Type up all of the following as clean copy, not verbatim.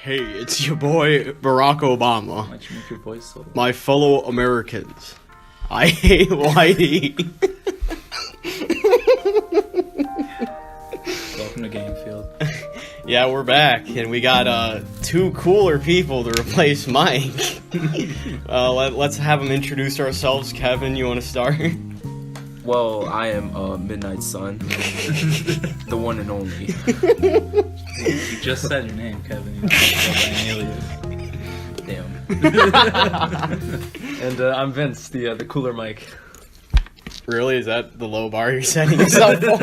Hey, it's your boy Barack Obama. Why'd you make your voice so low? My fellow Americans, I hate Whitey. Welcome to Gangfield. Yeah, we're back, and we got two cooler people to replace Mike. Let's have them introduce ourselves. Kevin, you want to start? Well, I am Midnight Sun, the one and only. You just said your name, Kevin. You don't Damn. And I'm Vince, the cooler Mike. Really? Is that the low bar you're setting yourself for?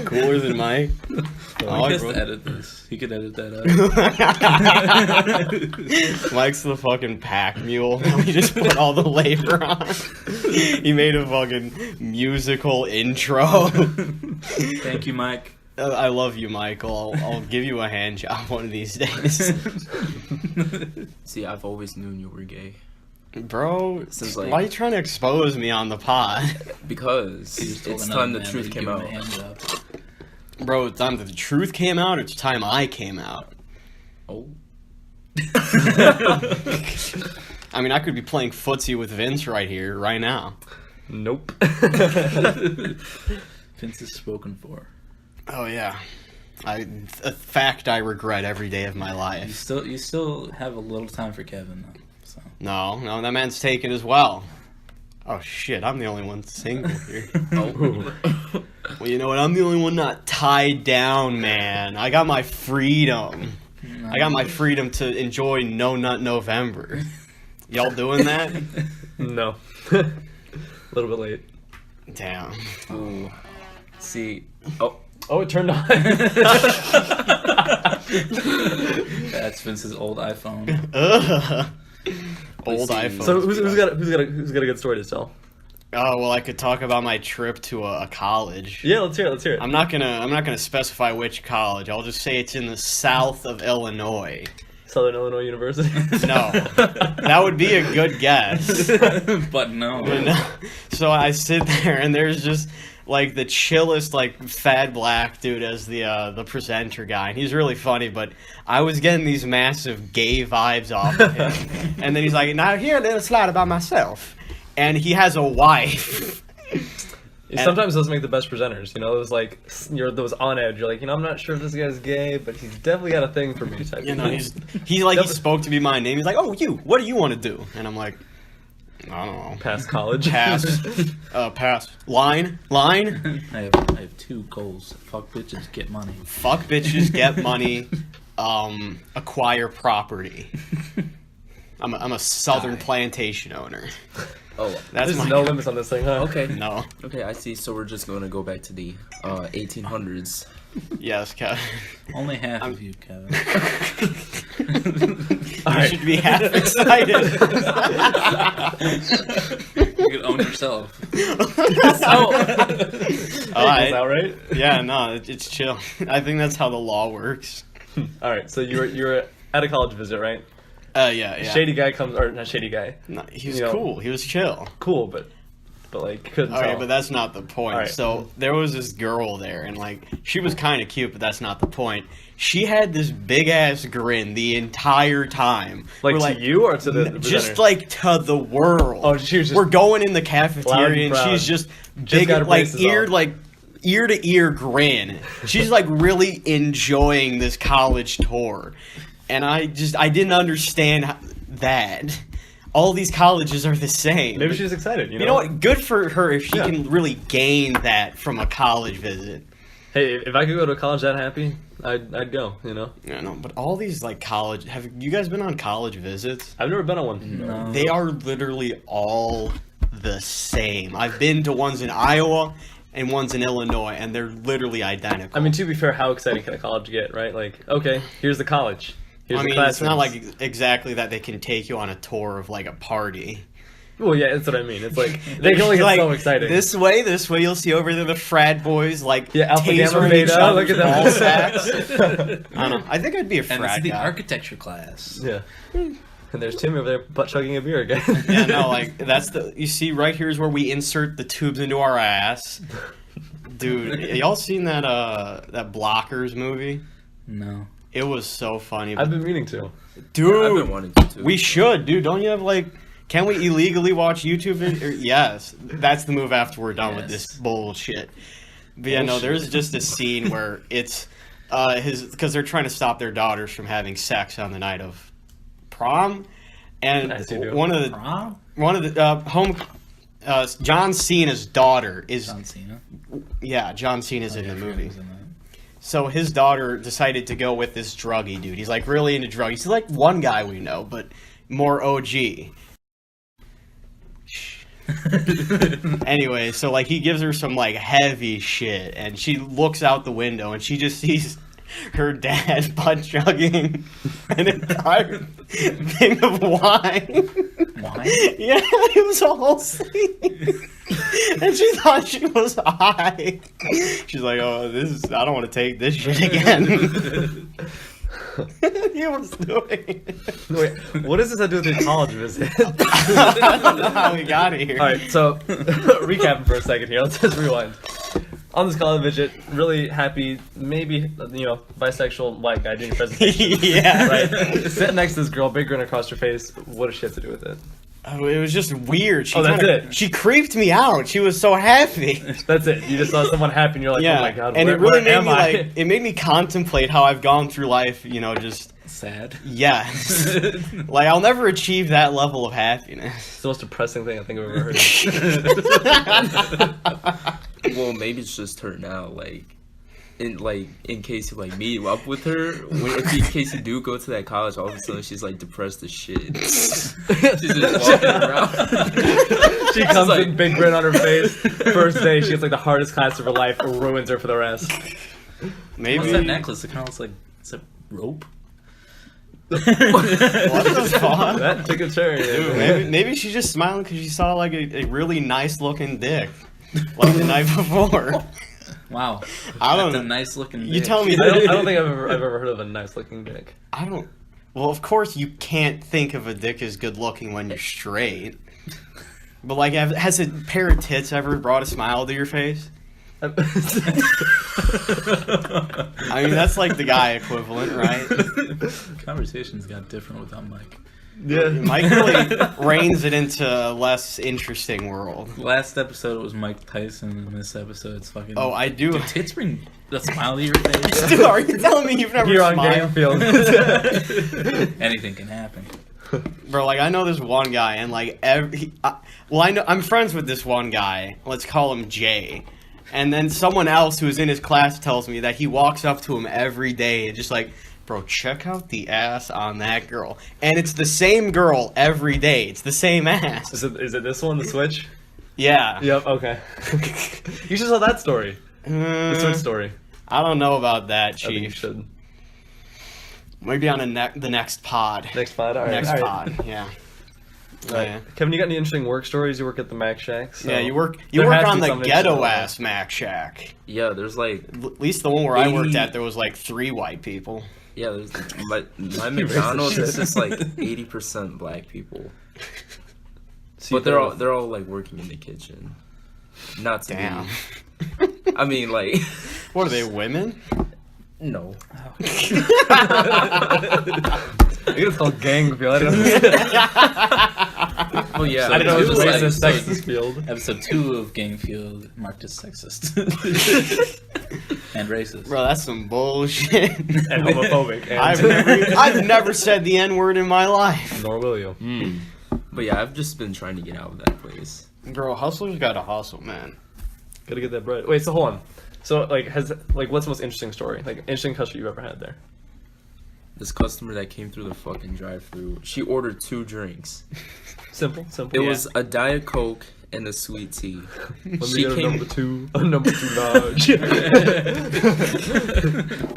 Cooler than Mike? Mike has to edit this. He could edit that out. Mike's the fucking pack mule. We just put all the labor on. He made a fucking musical intro. Thank you, Mike. I love you, Michael. I'll give you a hand job one of these days. See, I've always known you were gay. Bro, Since, like- why are you trying to expose me on the pod? Because He just told it's another time the man truth that came you gave out. him a hand job. Bro, it's time that the truth came out, or it's time I came out? Oh. I mean, I could be playing footsie with Vince right here, right now. Nope. Vince is spoken for. Oh, yeah. A fact I regret every day of my life. You still have a little time for Kevin, though. So. No, that man's taken as well. Oh, shit, I'm the only one single here. Oh. Well, you know what? I'm the only one not tied down, man. I got my freedom. I got my freedom to enjoy No Nut November. Y'all doing that? No. A little bit late. Damn. Ooh. See. Oh. Oh, it turned on. That's Vince's old iPhone. Ugh. Old see. iPhone. So who's got a good story to tell? Oh, well, I could talk about my trip to a college. Yeah, let's hear it. I'm not gonna specify which college. I'll just say it's in the south of Illinois. Southern Illinois University. No, that would be a good guess. But no. But no. So I sit there, and there's just like the chillest, like fat black dude as the presenter guy, and he's really funny. But I was getting these massive gay vibes off of him, and then he's like, "Now here, a little slide about myself," and he has a wife. Sometimes those make the best presenters. You know, those like those on edge. You're like, I'm not sure if this guy's gay, but he's definitely got a thing for me. Type. You know, he spoke to me by name. He's like, "Oh, you. What do you want to do?" And I'm like, "I don't know. Past college. Pass. Pass. Line. I have two goals. Fuck bitches, get money. Fuck bitches, get money, acquire property. I'm a southern plantation owner. Oh. That's There's my no limits on this thing, huh? Okay. No. Okay, I see. So we're just going to go back to the 1800s. Yes, Kevin. Only half of you, Kevin. You should be half excited. You can own yourself. All All right. Yeah, no, it's chill. I think that's how the law works. All right. So you were at a college visit, right? Yeah. Shady guy comes, or not shady guy. No, he was You know. cool. He was chill. Cool, but like couldn't Okay, tell. but that's not the point. Alright. So there was this girl there, and like she was kind of cute, but that's not the point. She had this big ass grin the entire time. like We're to you or to the just presenter? like to the world. Oh, she was just We're going in the loud cafeteria, and and proud. she's just big, got her like braces on. ear to ear grin. She's like really enjoying this college tour, and I didn't understand that. All these colleges are the same. Maybe she's excited. You know what? Good for her if she Yeah. can really gain that from a college visit. Hey, if I could go to a college that happy, I'd go. You know. Yeah, no, but all these like college. Have you guys been on college visits? I've never been on one. No. They are literally all the same. I've been to ones in Iowa and ones in Illinois, and they're literally identical. I mean, to be fair, how exciting can a college get, right? Like, okay, here's the college. Here's I the mean, it's classrooms. not like exactly that they can take you on a tour of like a party. Well, yeah, that's what I mean. It's like they can only get Like, so exciting. This way, you'll see over there the frat boys like Yeah, Alpha Gamma tasering Beta, each other's look at them. ball sacks. I don't know. I think I'd be a And frat it's the guy. architecture class. Yeah. And there's Tim over there butt chugging a beer again. Yeah, no, like that's the. You see, right here is where we insert the tubes into our ass. Dude, y'all seen that Blockers movie? No. It was so funny. I've been meaning to. Dude, I've been wanting to too. we should, dude. Don't you have can we illegally watch YouTube? Yes, that's the move after we're done with this bullshit. But yeah, no, there's just a scene where it's because they're trying to stop their daughters from having sex on the night of prom, and one of the John Cena's daughter is John Cena. Yeah, John Cena's in the movie. Was in that. So his daughter decided to go with this druggie dude. He's like really into drugs. He's like one guy we know, but more OG. Anyway, so he gives her some heavy shit, and she looks out the window and she just sees her dad butt chugging an entire thing of wine. Wine? Yeah, it was a whole scene. And she thought she was high. She's like, "Oh, I don't want to take this shit again." He was doing it. Wait, what does this have to do with your college visit? I don't know how we got here. All right, so recapping for a second here. Let's just rewind. On this college visit, really happy, maybe bisexual white guy doing your presentation. Yeah, right. Sitting next to this girl, big grin across her face. What does she have to do with it? Oh, it was just weird. That's it. She creeped me out. She was so happy. That's it. You just saw someone happy, and you're like, Yeah, oh my god, and where, it really where made am me I? it made me contemplate how I've gone through life. Just Sad. yes, I'll never achieve that level of happiness. It's the most depressing thing I think I've ever heard. Well, maybe it's just her now. In case you meet up with her, in case you do go to that college, all of a sudden she's depressed as shit. She's just walking around. She comes in, big grin on her face. First day, she gets the hardest class of her life, ruins her for the rest. Maybe What's that necklace? It kind of looks like it's a rope. What the fuck? That took a turn. Dude, maybe she's just smiling because she saw a really nice looking dick the night before. Wow. I don't That's know. a nice looking You dick. tell me. I don't think I've ever heard of a nice looking dick. I don't. Well, of course you can't think of a dick as good looking when you're straight. But has a pair of tits ever brought a smile to your face? I mean, that's the guy equivalent, right? Conversations got different without Mike. Yeah. Mike really reins it into a less interesting world. Last episode it was Mike Tyson, and this episode it's fucking. Oh, I do. Do tits bring a smile to your face? Dude, are you telling me you've never Here on smiled? Gangfield. Anything can happen. Bro, I know this one guy, and I'm friends with this one guy. Let's call him Jay. And then someone else who's in his class tells me that he walks up to him every day and just bro, check out the ass on that girl. And it's the same girl every day. It's the same ass. Is it this one, the Switch? Yeah. Yep, okay. You should tell that story. The Switch story. I don't know about that, I think you Chief. should. Maybe on the next pod. Next pod? All right. Next all right. pod, yeah. All right. Yeah. Kevin, you got any interesting work stories? You work at the Mac Shack. So Yeah, you work there has to on be the something ghetto interesting. ass Mac Shack. Yeah, there's At least the one where I worked 80 at, there was 3 white people. yeah, there's my McDonald's is just 80% black people, So but they're all working in the kitchen. Not to Damn. me. I mean, What are they, women? no. I think it's called Gangfield. I don't know. Well, yeah. I didn't know it was Two, racist, like- sexist field. Episode 2 of Gangfield marked as sexist and racist. Bro, that's some bullshit. And homophobic. And I've never said the N-word in my life. Nor will you. But yeah, I've just been trying to get out of that place. Bro, hustlers gotta hustle, man. Gotta get that bread. Wait, so hold on. So, what's the most interesting story? Interesting customer you've ever had there? This customer that came through the fucking drive-thru, she ordered 2 drinks. Simple. It was a Diet Coke and a sweet tea. Let me She get came- a number 2 large.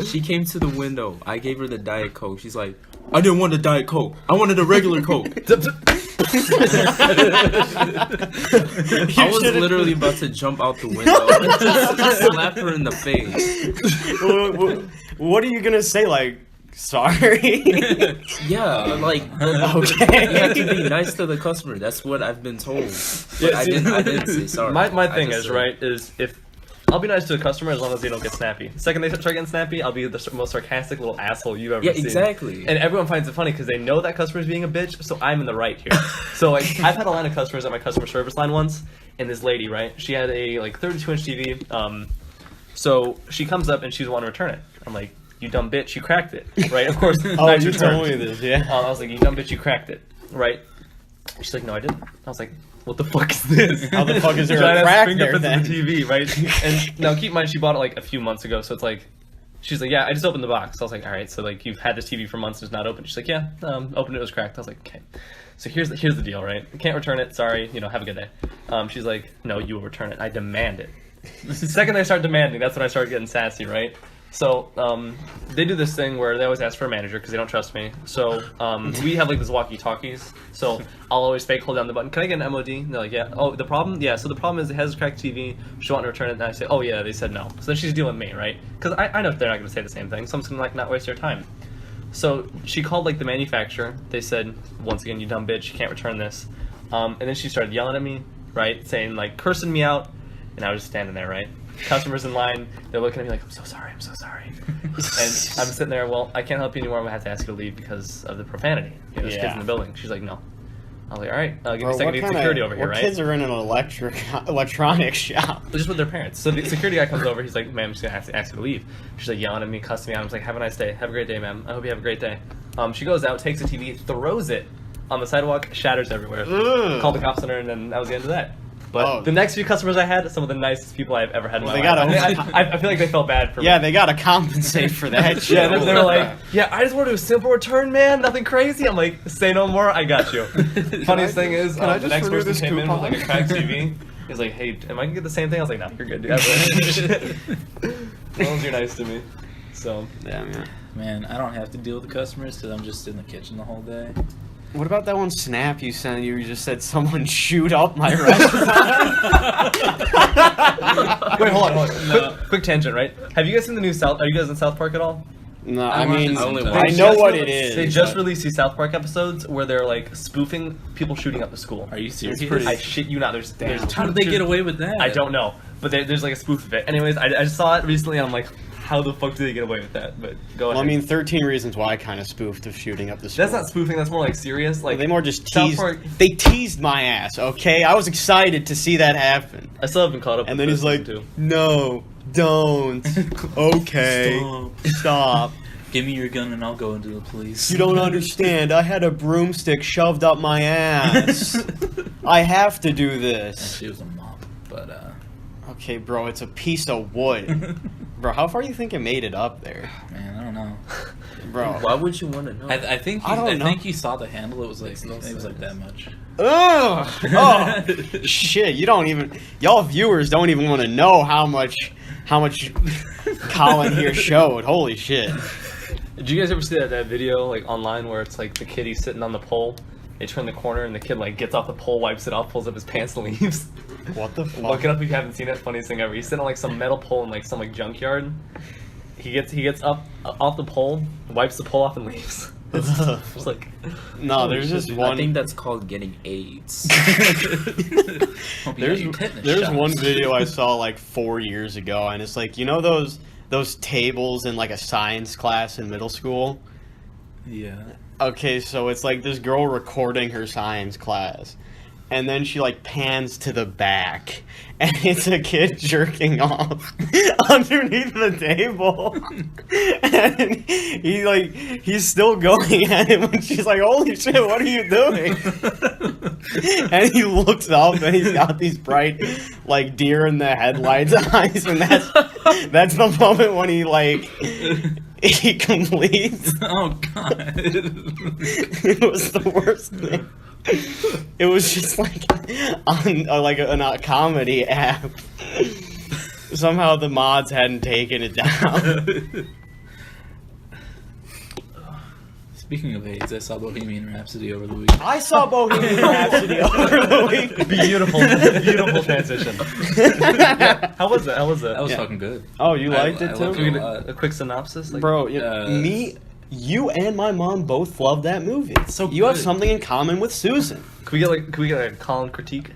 She came to the window. I gave her the Diet Coke. She's like, I didn't want a Diet Coke. I wanted a regular Coke. I was literally about to jump out the window and just slap her in the face. What are you gonna say? Sorry? Yeah, Okay. you have to be nice to the customer. That's what I've been told. But Yeah, I didn't say sorry. My I thing just is, said- right, is if I'll be nice to a customer as long as they don't get snappy. The second they start getting snappy, I'll be the most sarcastic little asshole you've ever Yeah, seen. exactly. And everyone finds it funny because they know that customer's being a bitch, so I'm in the right here. So like, I've had a line of customers at my customer service line once, and this lady, right? She had a like 32-inch TV. So she comes up and she's wanting to return it. I'm like, you dumb bitch, you cracked it, right? Of course. Oh, you told me this, yeah. I was like, you dumb bitch, you cracked it, right? She's like, no, I didn't. I was like, what the fuck is this? How the fuck is there Giant a ass crack fingerprints there in then? the TV, right? And now keep in mind, she bought it like a few months ago, so it's like, she's like, yeah, I just opened the box. I was like, all right, so like you've had this TV for months, it's not open. She's like, yeah, opened it, was cracked. I was like, okay. So here's the deal, right? I can't return it. Sorry, have a good day. She's like, no, you will return it. I demand it. The second I start demanding, that's when I start getting sassy, right? So they do this thing where they always ask for a manager because they don't trust me. So we have like this walkie-talkies. So I'll always fake hold down the button. Can I get an MOD? And they're like, yeah. Oh, the problem? Yeah. So the problem is it has a cracked TV. She want to return it. And I say, oh yeah. They said no. So then she's dealing with me, right? Because I know they're not going to say the same thing. So I'm just going to like not waste their time. So she called like the manufacturer. They said, once again, you dumb bitch, you can't return this. And then she started yelling at me, right? Saying like cursing me out. And I was just standing there, right? Customers in line, they're looking at me like, I'm so sorry. And I'm sitting there, well, I can't help you anymore. I'm going to have to ask you to leave because of the profanity. There's kids in the building. She's like, no. I was like, all right, give me a second to get security over here, right? Kids are in an electronics shop. Just with their parents. So the security guy comes over. He's like, ma'am, I'm just going to have to ask you to leave. She's like yelling at me, cussing me out. I was like, have a nice day. Have a great day, ma'am. I hope you have a great day. She goes out, takes the TV, throws it on the sidewalk, shatters everywhere. Called the cops on her, and then that was the end of that. But the next few customers I had, some of the nicest people I've ever had in my life. I feel like they felt bad for me. Yeah, they gotta compensate for that shit. Yeah, they were like, yeah, I just want to do a simple return, man. Nothing crazy. I'm like, say no more. I got you. Funniest thing is, the next person came in with like a cracked TV. He's like, hey, am I gonna get the same thing? I was like, no, you're good, dude. As long as you're nice to me. So, yeah, man, I don't have to deal with the customers because I'm just in the kitchen the whole day. What about that one snap you sent? You just said someone shoot up my restaurant. Wait, hold on. No. Quick tangent, right? Have you guys seen the new South? Are you guys in South Park at all? No, I mean, only I know what it is. They just released these South Park episodes where they're like spoofing people shooting up the school. Are you serious? I shit you not. There's How did they get away with that? I don't know, but there's like a spoof of it. Anyways, I just saw it recently, and I'm like, how the fuck do they get away with that? But go ahead. Well, I mean, 13 Reasons Why kind of spoofed of shooting up the school. That's not spoofing. That's more like serious. Like they more just South teased. Park. They teased my ass. Okay, I was excited to see that happen. I still haven't caught up. And with then he's like, too. "No, don't. Okay, stop. Give me your gun and I'll go into the police." You don't understand. I had a broomstick shoved up my ass. I have to do this." She was a mop, but Okay, bro, it's a piece of wood. Bro, how far do you think it made it up there? man, I don't know. Bro. Why would you want to know? I think I think you saw the handle. It was like no it was like that much. Ugh! Oh, shit, you don't even... Y'all viewers don't even want to know how much Colin here showed. Holy shit. Did you guys ever see that video like online where it's like the kid, he's sitting on the pole, they turn the corner and the kid like gets off the pole, wipes it off, pulls up his pants and leaves? What the fuck? Look it up if you haven't seen it. Funniest thing ever. He's sitting on like some metal pole in like some like junkyard. He gets up off the pole, wipes the pole off and leaves. It's like No, there's just one... I think that's called getting AIDS. There's one video I saw like 4 years ago, and it's like, you know those tables in like a science class in middle school? Yeah. Okay, so it's like this girl recording her science class, and then she like pans to the back, and it's a kid jerking off underneath the table. And he's still going at him, and she's like, "Holy shit, what are you doing?" And he looks up, and he's got these bright, like, deer in the headlights eyes, and that's the moment when he completes. Oh god. It was the worst thing. It was just like on a comedy app. Somehow the mods hadn't taken it down. Speaking of AIDS, I saw Bohemian Rhapsody over the weekend. I saw Bohemian Rhapsody over the week. Beautiful transition. Yeah. How was that? That was fucking good. Oh, you liked it I too? loved Can we it get a quick synopsis? Like, Bro, you and my mom both love that movie. so you have good. something in common with Susan. Can we get a Colin critique?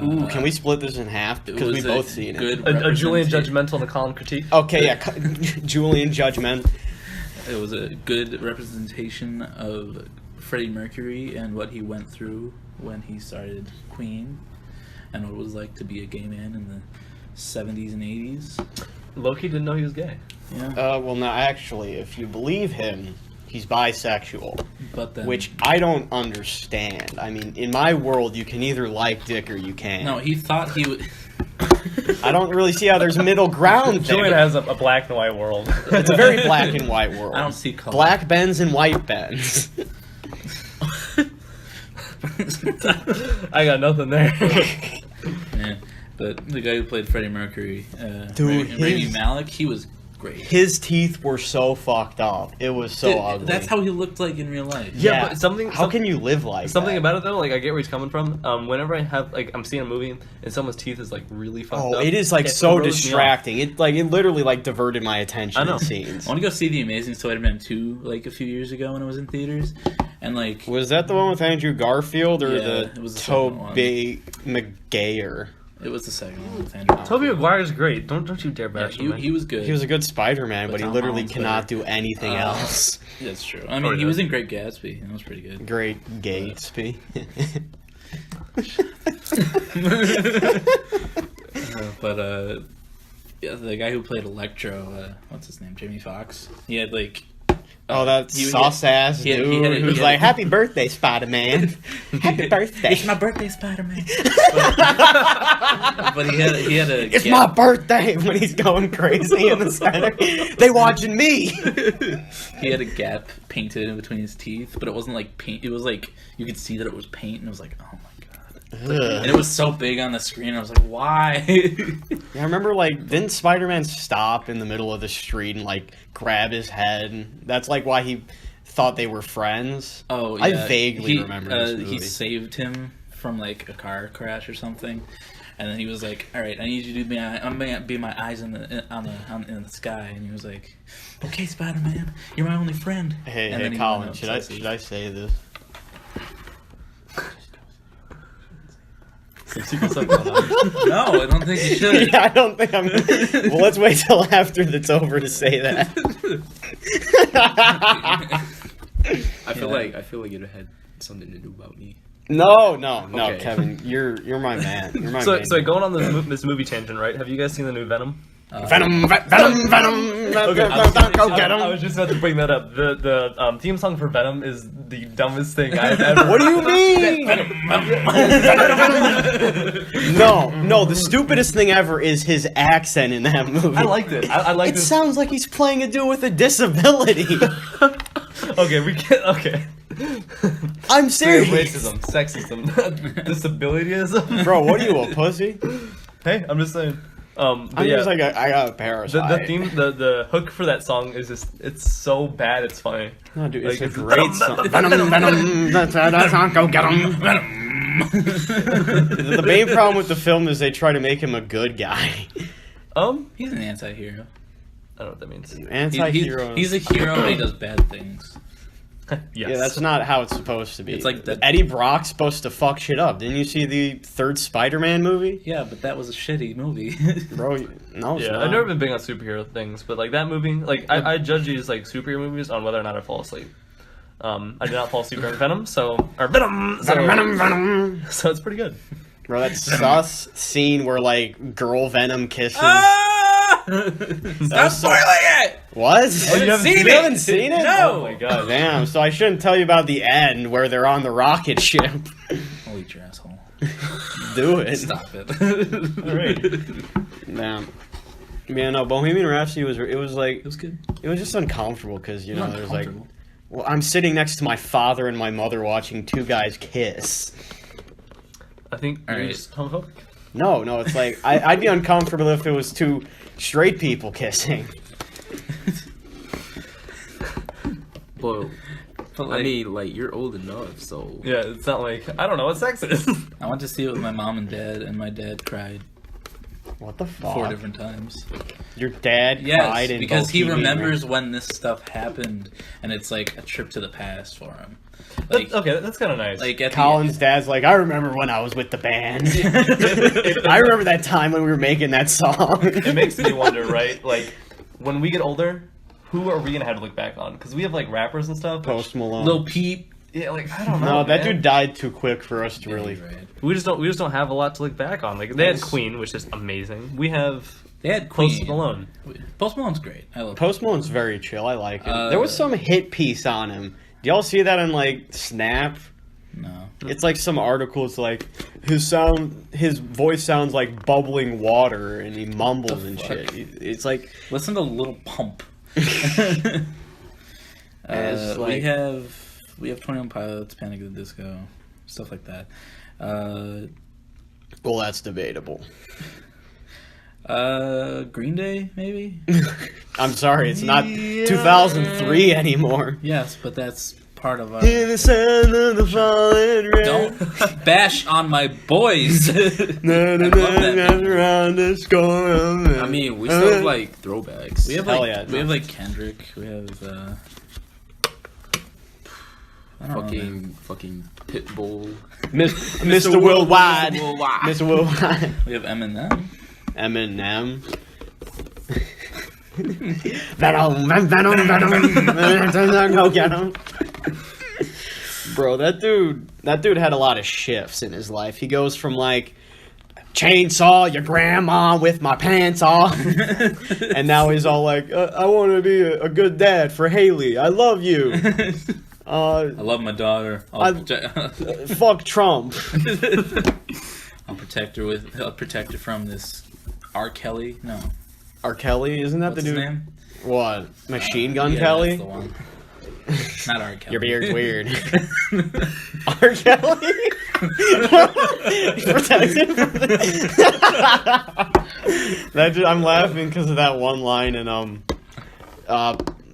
Ooh, can we split this in half? Because we both seen it. A Julian judgmental and a Colin critique. Okay, yeah, Julian judgment. It was a good representation of Freddie Mercury and what he went through when he started Queen, and what it was like to be a gay man in the 70s and 80s. Loki didn't know he was gay. Yeah. Well, no, actually, if you believe him, he's bisexual. But then, Which I don't understand. I mean, in my world, you can either like dick or you can't. no, he thought he would. I don't really see how there's middle ground Julian there. has a black and white world. It's a very black and white world. I don't see color. Black Bens and white Bens. I got nothing there. Yeah, but the guy who played Freddie Mercury, Dude, Rami his- Malek, he was great. His teeth were so fucked up. It was so Dude, ugly. that's how he looked like in real life. Yeah, but something- How can you live like Something that? about it though, like I get where he's coming from. Whenever I have I'm seeing a movie and someone's teeth is like really fucked up. Oh, it is like it so throws me off. distracting. It literally like diverted my attention. I know. In scenes. I want to go see The Amazing Spider-Man 2 like a few years ago when it was in theaters, and like Was that the one with Andrew Garfield or Yeah, it the was the second one. Tobey Maguire? it was the second one with Andrew. Tobey Maguire's great. Don't you dare Yeah, bash him. man. he was good. He was a good Spider-Man, but he Tom literally Holland's cannot better. do anything else. That's true. I mean, he was in Great Gatsby. That was pretty good. Great Gatsby. But yeah, the guy who played Electro, what's his name? Jamie Foxx. He had like. Oh, that he- sauce ass he had- dude he had a- who's he had like, a- "Happy birthday, Spider-Man! Happy birthday! It's my birthday, Spider-Man. but he had a. It's my birthday!" When he's going crazy in the center, they watching me. He had a gap painted in between his teeth, but it wasn't like paint. It was like you could see that it was paint, and it was like, oh my god. And it was so big on the screen. I was like, why? I remember, like, didn't Spider-Man stop in the middle of the street and, like, grab his head? That's, like, why he thought they were friends. Oh, yeah. I vaguely remember this movie. He saved him from, like, a car crash or something. And then he was like, all right, I need you to be I'm going to be my eyes in the sky. And he was like, okay, Spider-Man, you're my only friend. Hey, and then he Colin, went should obsessive. I say this? Secret stuff going on. No, I don't think you should. Yeah, I don't think I'm... Well, let's wait till after it's over to say that. I feel like it had something to do about me. No, Okay. Kevin, you're my man. You're my man. So going on this movie tangent, right? Have you guys seen the new Venom? Venom! Go get I him! was just about to bring that up. The theme song for Venom is the dumbest thing I've ever. What do you mean? No, the stupidest thing ever is his accent in that movie. I liked it. I liked It it. sounds like he's playing a dude with a disability. Okay, we can't. Okay. I'm serious. Racism, sexism, disabilityism. Bro, what are you, a pussy? Hey, I'm just saying. But I'm yeah, just like, I got a parasite. the theme, the hook for that song is it's so bad, it's funny. No, dude, Like, it's a it's great song. Venom, that song, go get him. The main problem with the film is they try to make him a good guy. He's an anti-hero. I don't know what that means. Anti-hero. He's a hero, but he does bad things. Yes. Yeah, that's not how it's supposed to be. It's like the- Eddie Brock's supposed to fuck shit up. Didn't you see the third Spider-Man movie? Yeah, but that was a shitty movie. Bro, no, it's Yeah, not. I've never been big on superhero things, but like that movie, like I judge these like superhero movies on whether or not I fall asleep. I did not fall asleep during Venom, so Venom. so it's pretty good. Bro, that sus scene where, like, girl Venom kisses... Stop spoiling it! What? you haven't seen You it? haven't seen it? No! Oh my god. Damn, so I shouldn't tell you about the end where they're on the rocket ship. I'll eat your asshole. Do it. Stop it. Alright. Damn. Yeah, no, Bohemian Rhapsody was It was good. it was just uncomfortable because, you know, Not there's like... comfortable. Well, I'm sitting next to my father and my mother watching two guys kiss. I think you're Alright. just homophobic. No, it's like, I'd be uncomfortable if it was two straight people kissing. Well, But, I mean, like, you're old enough, so... Yeah, it's not like I don't know what sex is. I went to see it with my mom and dad, and my dad cried. What the fuck? 4 different times. Your dad cried Yes, in because he Bohemian remembers when this stuff happened, and it's like a trip to the past for him. Like, Okay, that's kind of nice. like at Colin's dad's like, I remember when I was with the band. I remember that time when we were making that song. It makes me wonder, right? Like, when we get older, who are we gonna have to look back on? Because we have like rappers and stuff. Post Malone. Lil Peep. Yeah, like I don't know. No, that man. dude died too quick for us to really. Right. We just don't have a lot to look back on. Like they had Queen, which is amazing. We have They had Queen. Post Malone. Post Malone's great. I love Post Malone's very chill. I like it. There was some hit piece on him. Do y'all see that on like Snap? No. It's like some articles like his voice sounds like bubbling water and he mumbles and shit. It's like Listen to Lil Pump. It's like- we have 21 Pilots, Panic at the Disco, stuff like that. well, that's debatable. Green Day, maybe? I'm sorry, it's not 2003 anymore. Yes, but that's part of our... Hear the sound of the falling rain. Don't bash on my boys! Na, na, I love that na, band. around the score of it. I mean, we still have like throwbacks. We have Hell like yeah, we have like Kendrick. We have I don't know, man. fucking Pitbull. Mr. Worldwide. Worldwide. Mr. Worldwide. We have Eminem. Eminem. Venom. Go get him. Bro, that dude had a lot of shifts in his life. He goes from like chainsaw your grandma with my pants off, and now he's all like, I want to be a good dad for Haley. I love you. I love my daughter. Fuck Trump. I'll protect her from this R. Kelly. No, R. Kelly, isn't that what's the his dude? name? What? Machine Gun Yeah, Kelly? That's the one. Not R. Kelly. Your beard's weird. R. Kelly? Protected from I'm laughing because of that one line in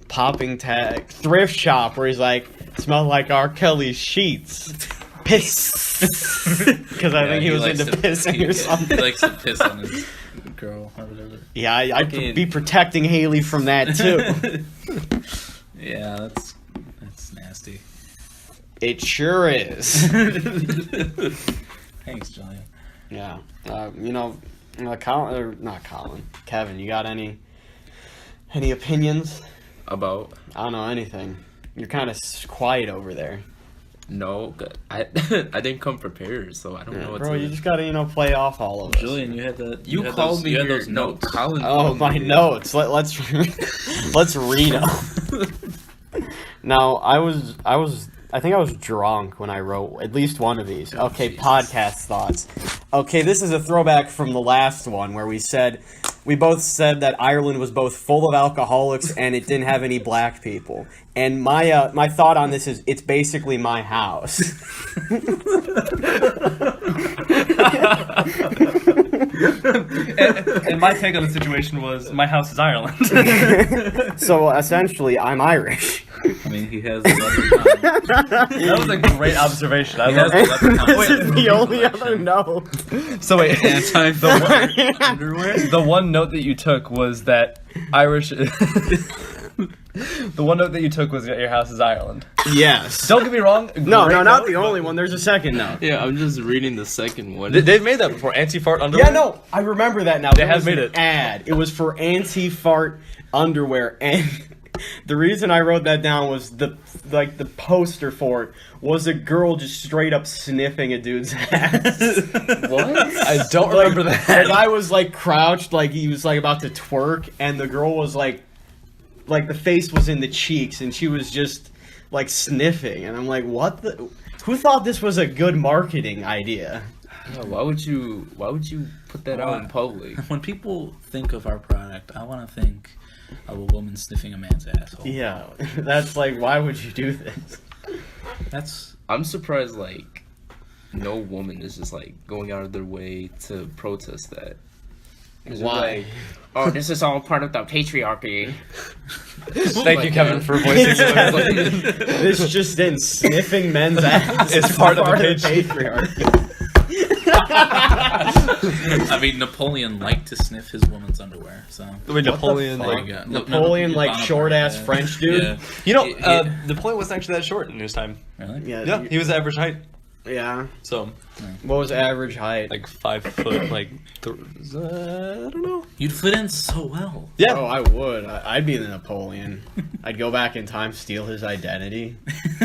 Popping Tag Thrift Shop where he's like, smell like R. Kelly's sheets. Piss. Because I think he was likes into to- pissing or something. He likes to piss on his girl or whatever. Yeah, I'd be protecting Haley from that too. Yeah, that's nasty. It sure is. Thanks, Julian. Yeah. Not Colin. Kevin, you got any opinions? About I don't know anything. You're kind of quiet over there. no, I didn't come prepared, so I don't know what Bro, to. you just gotta, play off all of us. Julian, you had the You called me You had here. those No, notes. Colin. Oh, called my me here. notes. Let's let's read them. Now, I think I was drunk when I wrote at least one of these. Okay, Jesus. podcast thoughts. Okay, this is a throwback from the last one where we both said that Ireland was both full of alcoholics and it didn't have any black people. And my thought on this is it's basically my house. And my take on the situation was my house is Ireland. So essentially, I'm Irish. I mean, he has the leprechaun. That was a great observation. I He has love the leprechaun. This is the only other note. So wait, Underwear? the one note that you took was that Irish. The one note that you took was that your house is Ireland. Yes. Don't get me wrong. No, great not note, the but only one. There's a second note. Yeah, I'm just reading the second one. They've made that before. Anti-fart underwear. Yeah, no, I remember that now. They There have was made an it. ad. It was for anti-fart underwear, and the reason I wrote that down was the poster for it was a girl just straight up sniffing a dude's ass. What? I don't remember The that. guy was like crouched, like he was like about to twerk, and the girl was like the face was in the cheeks, and she was just like sniffing, and I'm like, what the? Who thought this was a good marketing idea? Yeah, why would you put that out in public? When people think of our product, I want to think of a woman sniffing a man's asshole. Yeah, that's like, why would you do this? That's I'm surprised like no woman is just like going out of their way to protest that. 'Cause they're Why? like, oh, this is all part of the patriarchy. Thank you, Kevin, for voicing it. This just in, sniffing men's ass It's part of the patriarchy. I mean, Napoleon liked to sniff his woman's underwear, so. Wait, Napoleon. fuck? Like, Napoleon, like short ass French dude. Yeah. you know, Yeah. Napoleon wasn't actually that short in his time. Really? Yeah, he was average height. Yeah. So, What was average height? like 5 foot, like I don't know. You'd fit in so well. Yeah, Oh, I would. I'd be the Napoleon. I'd go back in time, steal his identity.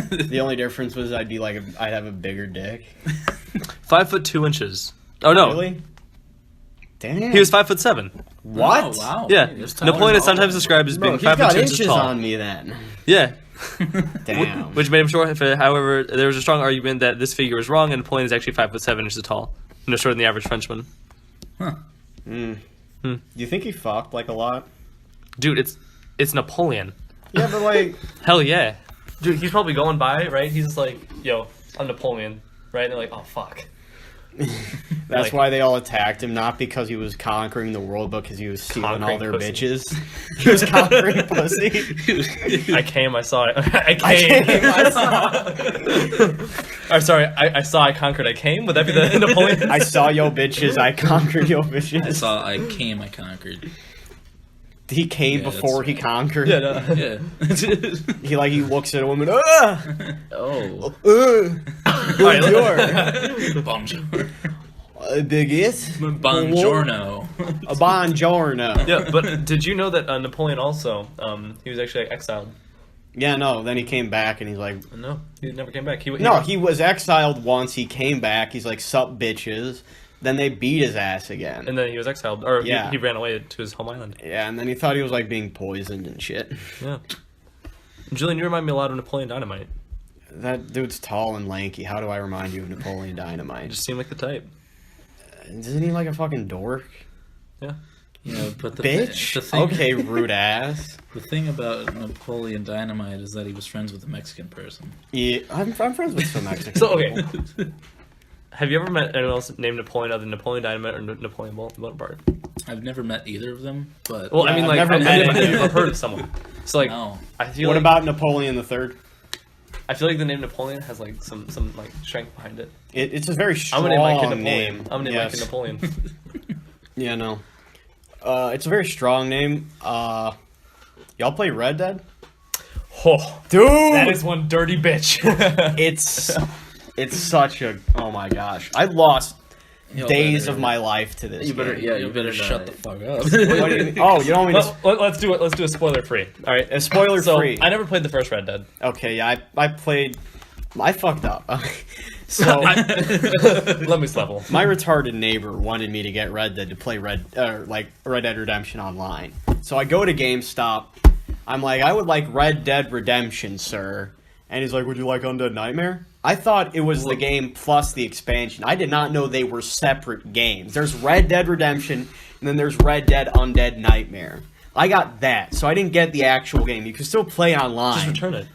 The only difference was I'd have a bigger dick. 5 foot 2 inches. Oh no, Really? Damn. he was 5'7". What? Oh, wow. Yeah, Hey, that's taller Napoleon is than all sometimes of us. described as Bro, being he's 5 got foot 2 inches inches tall. on me then. Yeah, Damn. which made him short. However, there was a strong argument that this figure was wrong, and Napoleon is actually 5'7" inches tall, no shorter than the average Frenchman. Huh. Do you think he fucked like a lot? Dude, it's Napoleon. Yeah, but like, Hell yeah, dude. He's probably going by, right? He's just like, yo, I'm Napoleon, right? And they're like, oh fuck. that's Like- why they all attacked him, not because he was conquering the world, but because he was stealing all Conquering their pussy. bitches. He was conquering pussy. I came, I saw it. I came. I saw. Or sorry, I saw, I conquered, I came. Would that be the Napoleon? I saw your bitches. I conquered your bitches. I came, I conquered. He came Yeah, before that's- he conquered. Yeah, no. Yeah. He looks at a woman. Ah! Oh. Bonjour. Bonjour. Biggest. Bongiorno. A bongiorno. Yeah, but did you know that Napoleon also, he was actually exiled? Yeah, no. Then he came back and he's like, No, he never came back. no, he was exiled once. He came back. He's like, sup, bitches. Then they beat his ass again. And then he was exiled, or Yeah. he ran away to his home island. Yeah, and then he thought he was like being poisoned and shit. Yeah. Julian, you remind me a lot of Napoleon Dynamite. That dude's tall and lanky. How do I remind you of Napoleon You Dynamite? just seem like the type. Isn't he like a fucking dork? Yeah. You know, but the Bitch? the thing, Okay, rude ass. The thing about Napoleon Dynamite is that he was friends with a Mexican person. Yeah, I'm friends with some Mexicans. So, okay. Have you ever met anyone else named Napoleon other than Napoleon Dynamite or Napoleon Bonaparte? I've never met either of them, but Well, Yeah, I mean, I've like, never I've met never anyone. heard of someone. So, like, no. I feel What like, about Napoleon the Third? I feel like the name Napoleon has, like, some like, strength behind it. It's a very I'm strong gonna name my kid Napoleon. name. I'm gonna name my kid Yes. Napoleon. Yeah, no. It's a very strong name. Y'all play Red Dead? Oh, Dude! that is one dirty bitch. It's such a... Oh my gosh. I lost Yo, days better- of my life to this You better, game. yeah, You better shut the fuck up. What do you mean? Oh, you don't want me to... Let's do it. Let's do a spoiler free. All right. A spoiler So free. I never played the first Red Dead. Okay, yeah, I played... I fucked up. So... Let me level. My retarded neighbor wanted me to get Red Dead to play Red Dead Redemption online. So I go to GameStop. I'm like, I would like Red Dead Redemption, sir. And he's like, would you like Undead Nightmare? I thought it was the game plus the expansion. I did not know they were separate games. There's Red Dead Redemption, and then there's Red Dead Undead Nightmare. I got that, so I didn't get the actual game. You can still play online. Just return it.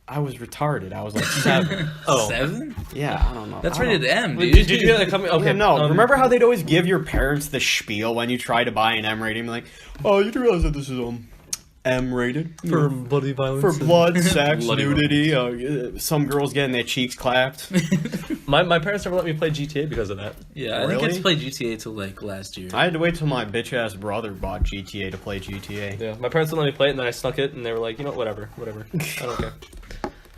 I was retarded. I was like 7. Oh. 7? Yeah, I don't know. That's I don't- rated M, Wait, dude. did you hear that coming? Okay. Yeah, no, remember how they'd always give your parents the spiel when you try to buy an M rating? Like, oh, you do realize that this is M rated for bloody violence? for blood, sex, Bloody nudity. Some girls getting their cheeks clapped. My parents never let me play GTA because of that. Yeah, I didn't get Really? to play GTA till like last year. I had to wait till my bitch ass brother bought GTA to play GTA. Yeah, my parents wouldn't let me play it, and then I snuck it, and they were like, you know, whatever. I don't care.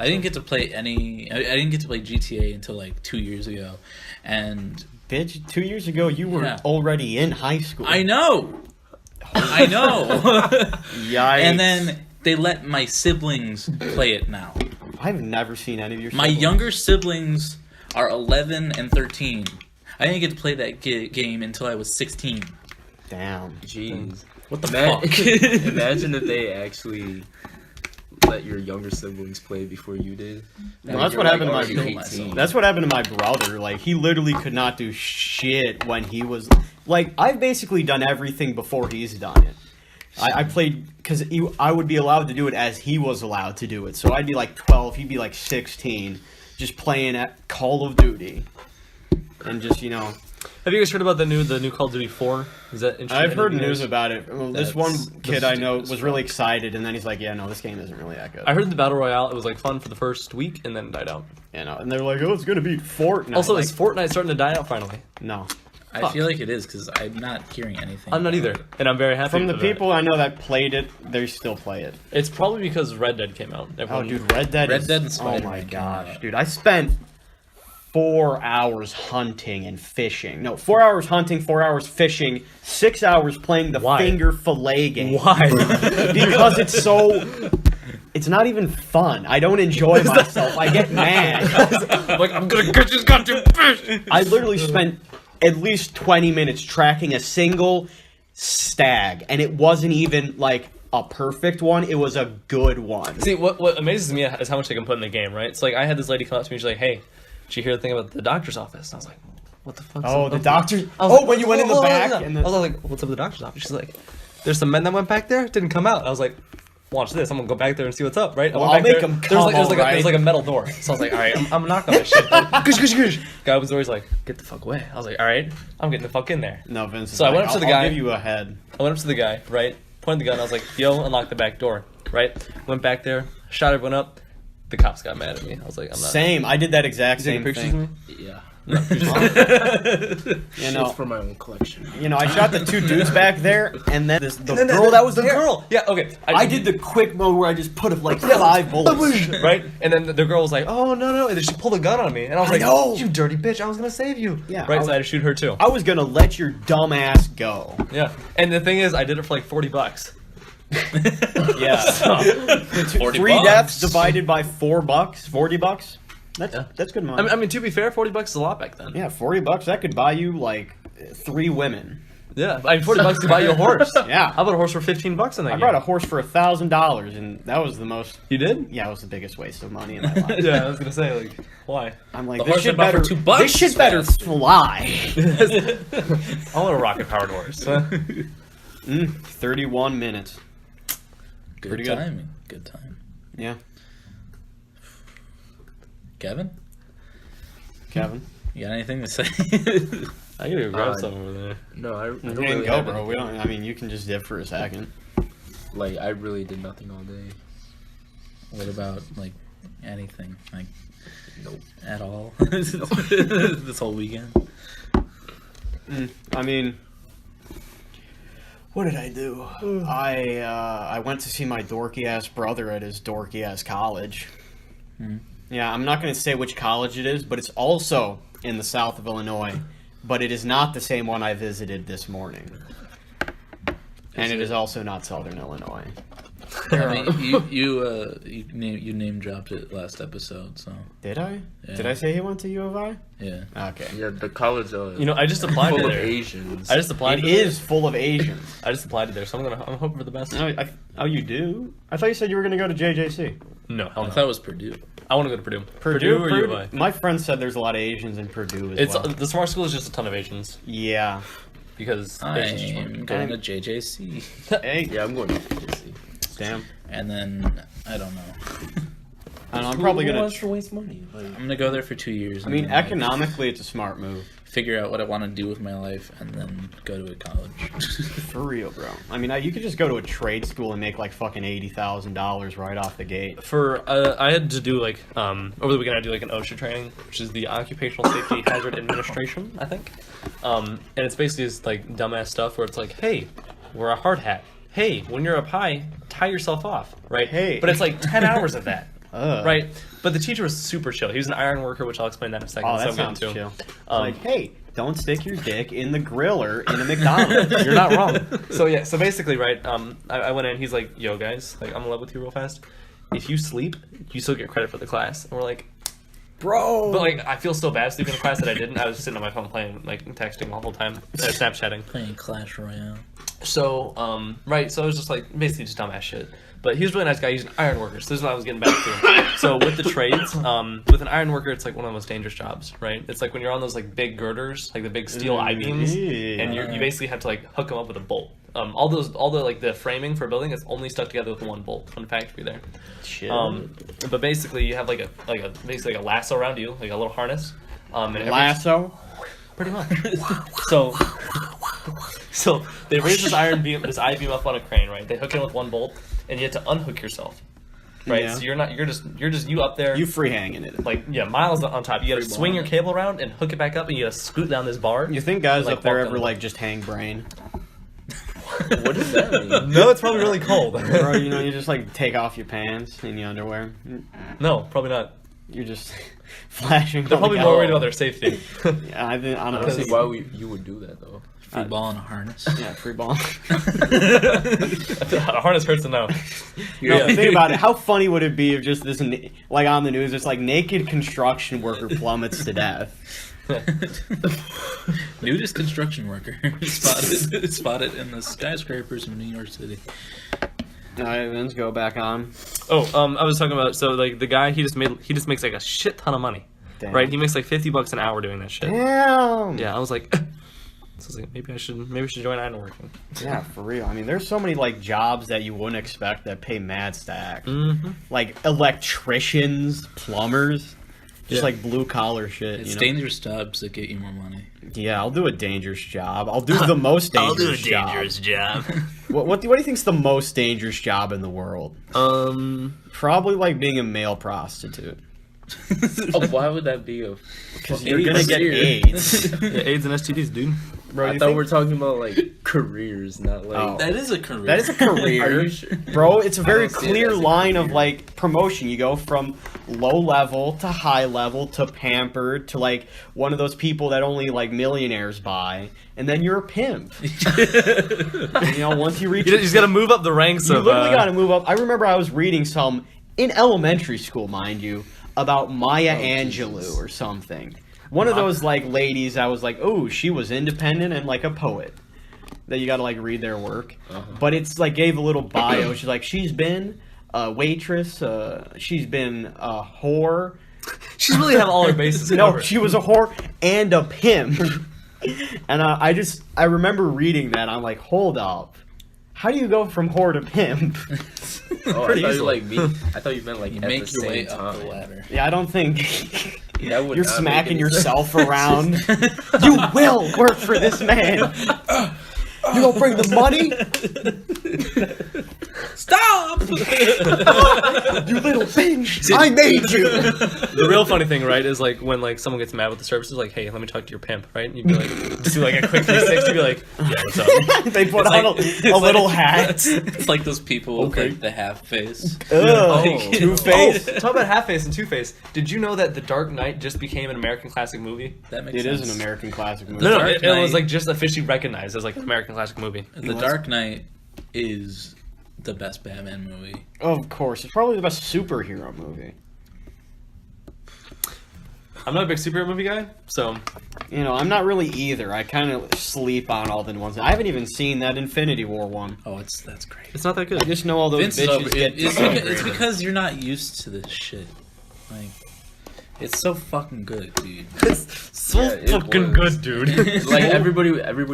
I didn't get to play I didn't get to play GTA until like 2 years ago, and Bitch, 2 years ago you were Yeah. already in high school. I know. Yikes. And then they let my siblings play it now. I've never seen any of your My siblings. younger siblings are 11 and 13. I didn't get to play that game until I was 16. Damn. Jeez. What the Ma- fuck? Imagine if they actually let your younger siblings play before you did. Well, that's You're, what happened to my already kill 18. myself. That's what happened to my brother. Like, he literally could not do shit when he was... Like, I've basically done everything before he's done it. I played... Because I would be allowed to do it as he was allowed to do it. So I'd be like 12, he'd be like 16, just playing at Call of Duty. And just, you know... Have you guys heard about the new Call of Duty 4? Is that interesting? I've heard news about it. Well, this one kid I know was really fuck. excited, and then he's like, "Yeah, no, this game isn't really that good." I heard the Battle Royale, it was like fun for the first week, and then it died out. You know, and they're like, "Oh, it's gonna be Fortnite." Also, like, is Fortnite starting to die out finally? no. I Fuck. feel like it is because I'm not hearing anything. I'm not either, and I'm very happy From the with that. people I know that played it, they still play it. It's probably because Red Dead came out. Oh, Everyone, dude, Red Dead Red is... Dead and oh Spider-Man my came gosh, out. dude. I spent 4 hours hunting and fishing. No, 4 hours hunting, 4 hours fishing, 6 hours playing the Why? finger fillet game. Why? Because it's so... It's not even fun. I don't enjoy myself. I get mad. Like, I'm gonna get this goddamn fish! I literally spent at least 20 minutes tracking a single stag, and it wasn't even like a perfect one. It was a good one. See, what amazes me is how much they can put in the game, right? It's like, I had this lady come up to me, she's like, hey, did you hear the thing about the doctor's office? And I was like, what the fuck? Oh, the doctor. I was Oh, like, when you went in the "Whoa, whoa, back. whoa." And I was like, what's up with the doctor's office? She's like, there's some men that went back there, didn't come out. I was like, watch this. I'm gonna go back there and see what's up, right? I Well, went back I'll there. make 'em There's like, come, there's like a metal door. So I was like, all right, I'm knocking on this shit. Gush, gush, gush. Guy opens the door. He's like, get the fuck away. I was like, all right, I'm getting the fuck in there. No, Vince. So I went up to the guy. I'll give you a head. I went up to the guy, right? Pointed the gun. I was like, yo, unlock the back door, right? Went back there, shot everyone up. The cops got mad at me. I was like, I'm not. Same. I did that exact You taking same pictures thing. of me? Yeah. You know, It's for my own collection. I shot the two dudes back there, and then the And then girl that was the there. girl. Yeah, okay. I did the quick mode where I just put like 5 bullets. right? And then the girl was like, "Oh no!" And then she pulled a gun on me, and I was like, know. "You dirty bitch! I was gonna save you." Yeah, right. I So I had to shoot her too. I was gonna let your dumb ass go. Yeah. And the thing is, I did it for like $40. Yeah. 40 3 bucks. deaths divided by $4, $40. That's good money. I mean, to be fair, $40 is a lot back then. Yeah, $40. That could buy you like 3 women. Yeah. I mean, $40 to buy you a horse. Yeah. I bought a horse for $15 in that I game. brought a horse for $1,000, and that was the most. You did? Yeah, it was the biggest waste of money in my life. Yeah. I was gonna say, like, why? I'm like, The this horse I shit bought for better. $2 This shit is better fast. fly. I want a rocket powered horse. 31 minutes. Good Pretty good. timing. Good time. Yeah, Kevin, Kevin. you got anything to say? I gotta go grab Uh, some over there. No, I don't You really can go, have bro. anything. We don't. I mean, you can just dip for a second. Like, I really did nothing all day. What about like anything? Like Nope. at all? This whole weekend. I mean, what did I do? I went to see my dorky ass brother at his dorky ass college. Mhm. Yeah, I'm not going to say which college it is, but it's also in the south of Illinois. But it is not the same one I visited this morning. And it is also not Southern Illinois. I mean, you name dropped it last episode, so Did I? Yeah. Did I say he went to U of I? yeah. Okay. Yeah, the college You know, I just applied full to of there. Asians. I just applied It to there. is full of Asians. I just applied to there, so I'm hoping for the best. Oh, you do? I thought you said you were going to go to JJC. No, hell I no. thought it was Purdue. I want to go to Purdue. Purdue or U of I? My friend said there's a lot of Asians in Purdue as It's well. the smart school is just a ton of Asians Yeah. because Asians just I'm work. going to JJC, Hey, Yeah, I'm going to JC. damn. and then I don't know. I know, I'm probably Who going wants to... to waste money? Like, I'm gonna go there for 2 years. I mean, and then, like, economically, it's a smart move. figure out what I want to do with my life, and then go to a college. For real, bro. I mean, you could just go to a trade school and make like fucking $80,000 right off the gate. For I had to do like over the weekend I do like an OSHA training, which is the Occupational Safety Hazard Administration, I think. And it's basically this like dumbass stuff where it's like, hey, wear a hard hat. Hey, when you're up high, tie yourself off, right? Hey. But it's like 10 hours of that. Ugh. Right, but the teacher was super chill. He was an iron worker, which I'll explain that in a second. Oh, that so I'm sounds getting chill. to. Like, hey, don't stick your dick in the griller in a McDonald's. You're not wrong. So yeah, so basically, right? I went in. He's like, "Yo, guys, like, I'm in love with you real fast. If you sleep, you still get credit for the class." And we're like, Bro. but like, I feel so bad sleeping in a class that I didn't. I was just sitting on my phone playing, like, texting the whole time, Snapchatting. Playing Clash Royale. So, right, so I was just like, basically just dumbass shit. But he was a really nice guy. He's an iron worker, so this is what I was getting back to. So with the trades, with an iron worker, it's like one of the most dangerous jobs, right? It's like when you're on those like big girders, like the big steel I-beams, and you basically have to like hook them up with a bolt. All the like the framing for a building is only stuck together with one bolt on the factory there. Shit. But basically you have like a basically like a lasso around you, like a little harness. And Lasso? Pretty much. So they raise this I beam up on a crane, right? They hook it with one bolt, and you have to unhook yourself, right? Yeah. So you're just you up there. You free hanging it. Like miles on top. You got to Free swing your balling. cable around and hook it back up, and you got to scoot down this bar. You think guys Like up there walk ever down like just hang brain? What does that mean? No, it's probably really cold. Bro, you know, you just like take off your pants in your underwear. No, probably not. You're just flashing. They're probably more worried about their safety. Yeah, I think I don't honestly. see why you would do that though. Free ball in a harness. Yeah, free ball. A harness hurts to know. No, think about it. How funny would it be if just this, like on the news, it's like naked construction worker plummets to death. Nudist construction worker spotted in the skyscrapers of New York City. All right, let's go back on. Oh, I was talking about the guy he just makes like a shit ton of money, Damn. right? He makes like $50 an hour doing that shit. Damn. Yeah, I was like, maybe I should join ironworking. Yeah, for real. I mean, there's so many like jobs that you wouldn't expect that pay mad stacks. Mm-hmm. Like electricians, plumbers, just Yeah. like blue collar shit. It's you know? dangerous jobs that get you more money. Yeah, I'll do a dangerous job. I'll do the most dangerous job. What do you think's the most dangerous job in the world? Probably like being a male prostitute. Oh, why would that be a? Because fucking you're gonna get career? AIDS. Yeah, AIDS and STDs, dude. Bro, I you thought think- we're talking about like careers, not like. Oh. That is a career. That is a career. Are you sure? Bro, it's a very I don't see it clear as a line of career. like promotion. You go from low level to high level to pampered to like one of those people that only like millionaires buy, and then you're a pimp. And, you know, once you reach, You just got to move up the ranks you of. literally got to move up. I remember I was reading some in elementary school, mind you, about Maya Angelou Jesus. or something. One of those like ladies I was like, oh, she was independent and like a poet. That you got to like read their work. But it's like gave a little bio. She's like, she's been a waitress, she's been a whore. She's really have all her bases No, covered. she was a whore and a pimp. And I remember reading that. I'm like, hold up. How do you go from whore to pimp? Oh, Pretty I thought you easily. like me. I thought you meant like You at the make your same way time. up the ladder. Yeah, I don't think That would you're not make smacking any yourself sense. around. You will work for this man. You don't bring the money, Stop! you little bitch. I made you. The real funny thing, right, is like when like someone gets mad with the services, like, hey, let me talk to your pimp, right? And you'd be like, just do like a quick 360, be like, yeah, what's up? They put It's on like- a little hat. It's like those people with Okay. like the half face. Ugh, Oh. Two-Face. Oh, talk about Half-Face and Two-Face. Did you know that The Dark Knight just became an American classic movie? That makes It sense. is an American classic movie. No, Dark it was Knight- like just officially recognized as like an American classic movie. The Dark Knight is the best Batman movie. Of course, it's probably the best superhero movie. I'm not a big superhero movie guy, so You know, I'm not really either. I kind of sleep on all the ones. I haven't even seen that Infinity War one. Oh, that's great. it's not that I good. just know all those Vince is bitches over. get It's disintegrated. because you're not used to this shit. Like, it's so fucking good, dude. So Yeah, it fucking was. good, dude. Like everybody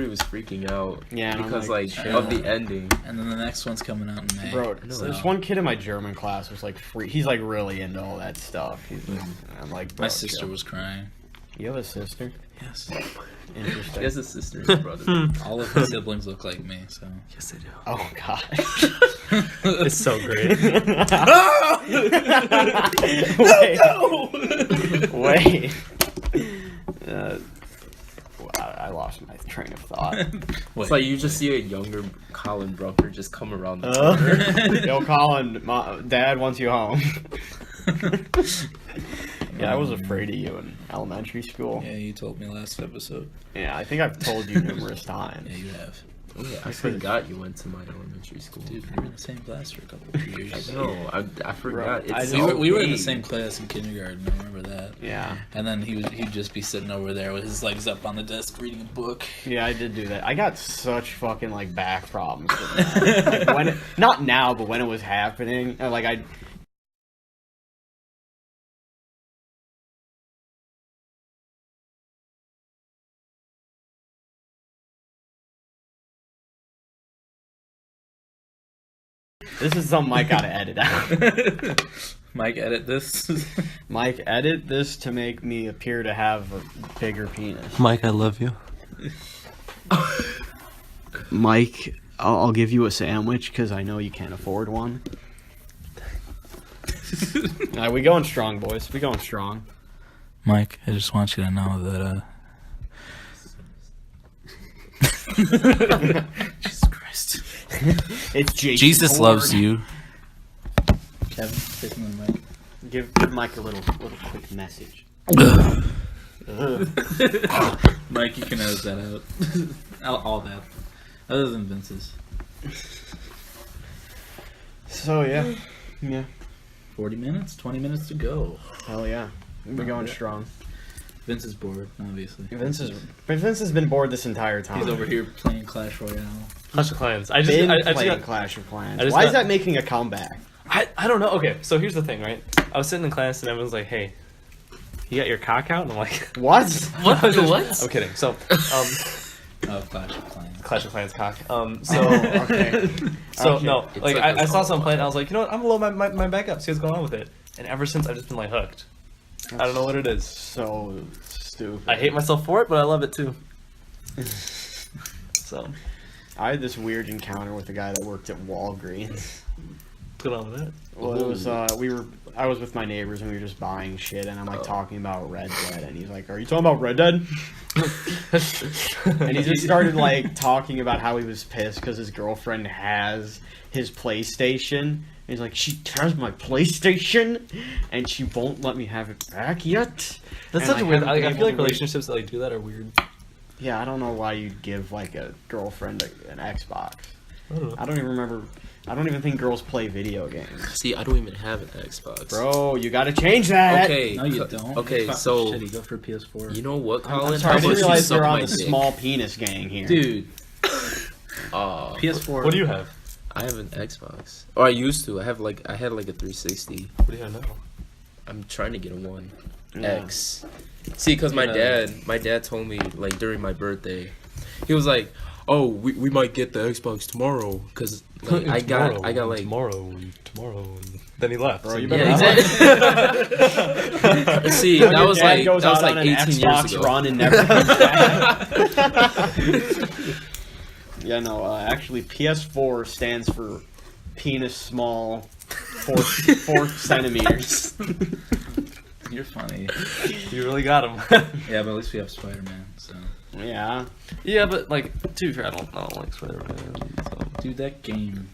was freaking out. Yeah, and I'm because like, like chill. of the ending. And then the next one's coming out in May. Bro, so- this one kid in my German class was like free. He's like really into all that stuff. He's like, I'm like, bro, My sister chill. was crying. You have a sister? Yes. Interesting. He has a sister and a brother. All of his siblings look like me, so. Yes, I do. Oh god. It's so great. Wait. I lost my train of thought. It's like you just see a younger Colin Brunker just come around the corner. Yo, Colin, Dad wants you home. Yeah, I was afraid of you in elementary school. Yeah, you told me last episode. Yeah, I think I've told you numerous times. Yeah, you have. Oh, yeah, I forgot you went to my elementary school. Dude, we were in the same class for a couple of years. No, I forgot. Bro, It's We were in the okay. same class in kindergarten. I remember that. Yeah. And then he'd just be sitting over there with his legs up on the desk reading a book. Yeah, I did do that. I got such fucking like back problems with that. Like, when it, not now, but when it was happening, like I. This is something Mike gotta edit out. Mike, edit this. Mike, edit this to make me appear to have a bigger penis. Mike, I love you. Mike, I'll give you a sandwich because I know you can't afford one. We going strong, boys. We going strong. Mike, I just want you to know that. Jesus Christ. It's Jason Jesus Ford. loves you. Kevin, say something, Mike. Give Mike a little quick message. Mike, you can edit that out. all that. Other than Vince's. So, yeah. 40 minutes? 20 minutes to go. Hell yeah. We're going strong. Vince is bored, obviously. Vince has been bored this entire time. He's over here playing Clash Royale. Clash of Clans. I Playing just got, Clash of Clans. I just Why got- is that making a comeback? I don't know. Okay, so here's the thing, right? I was sitting in class and everyone's like, "Hey, you got your cock out?" And I'm like, What? What? I'm kidding. So, Oh, Clash of Clans. Clash of Clans cock. Okay. So Okay. no, It's like, like I this saw all someone the playing. I time. was like, you know what? I'm gonna load my back up. See what's going on with it. And ever since, I've just been like hooked. I don't know what it is. So stupid. I hate myself for it, but I love it too. So, I had this weird encounter with a guy that worked at Walgreens. what's going on with that? Well, it was I was with my neighbors and we were just buying shit, and I'm like talking about Red Dead, and he's like, "Are you talking about Red Dead?" And he just started like talking about how he was pissed because his girlfriend has his PlayStation. And he's like, "She has my PlayStation, and she won't let me have it back yet." That's And such a weird. haven't been I able feel like to wait- relationships that like do that are weird. Yeah, I don't know why you'd give like a girlfriend an Xbox. I don't know. I don't even remember. I don't even think girls play video games. See, I don't even have an Xbox. Bro, you gotta change that. Okay. No, you don't. Okay, Fucking so shitty. Go for PS4. you know what, Colin? I'm sorry, I How didn't much you realize suck they're on my the dick? small penis gang here. Dude, PS4. PS4. What do you have? I have an Xbox. Or I used to. I had like a 360. What do you have now? I'm trying to get a One Yeah. X. See, because my Yeah. dad told me like during my birthday, he was like, "Oh, we might get the Xbox tomorrow," because like, I got like tomorrow. Then he left. Bro, So you yeah, better exactly. See, When that your was dad like goes that was out like on an 18 Xbox years ago. run and never comes back. Yeah, no. Actually, PS4 stands for penis small, 4 centimeters. You're funny. You really got him. Yeah, but at least we have Spider-Man, so. Yeah. Yeah, but like, to be fair, I don't like Spider-Man. So. Dude, that game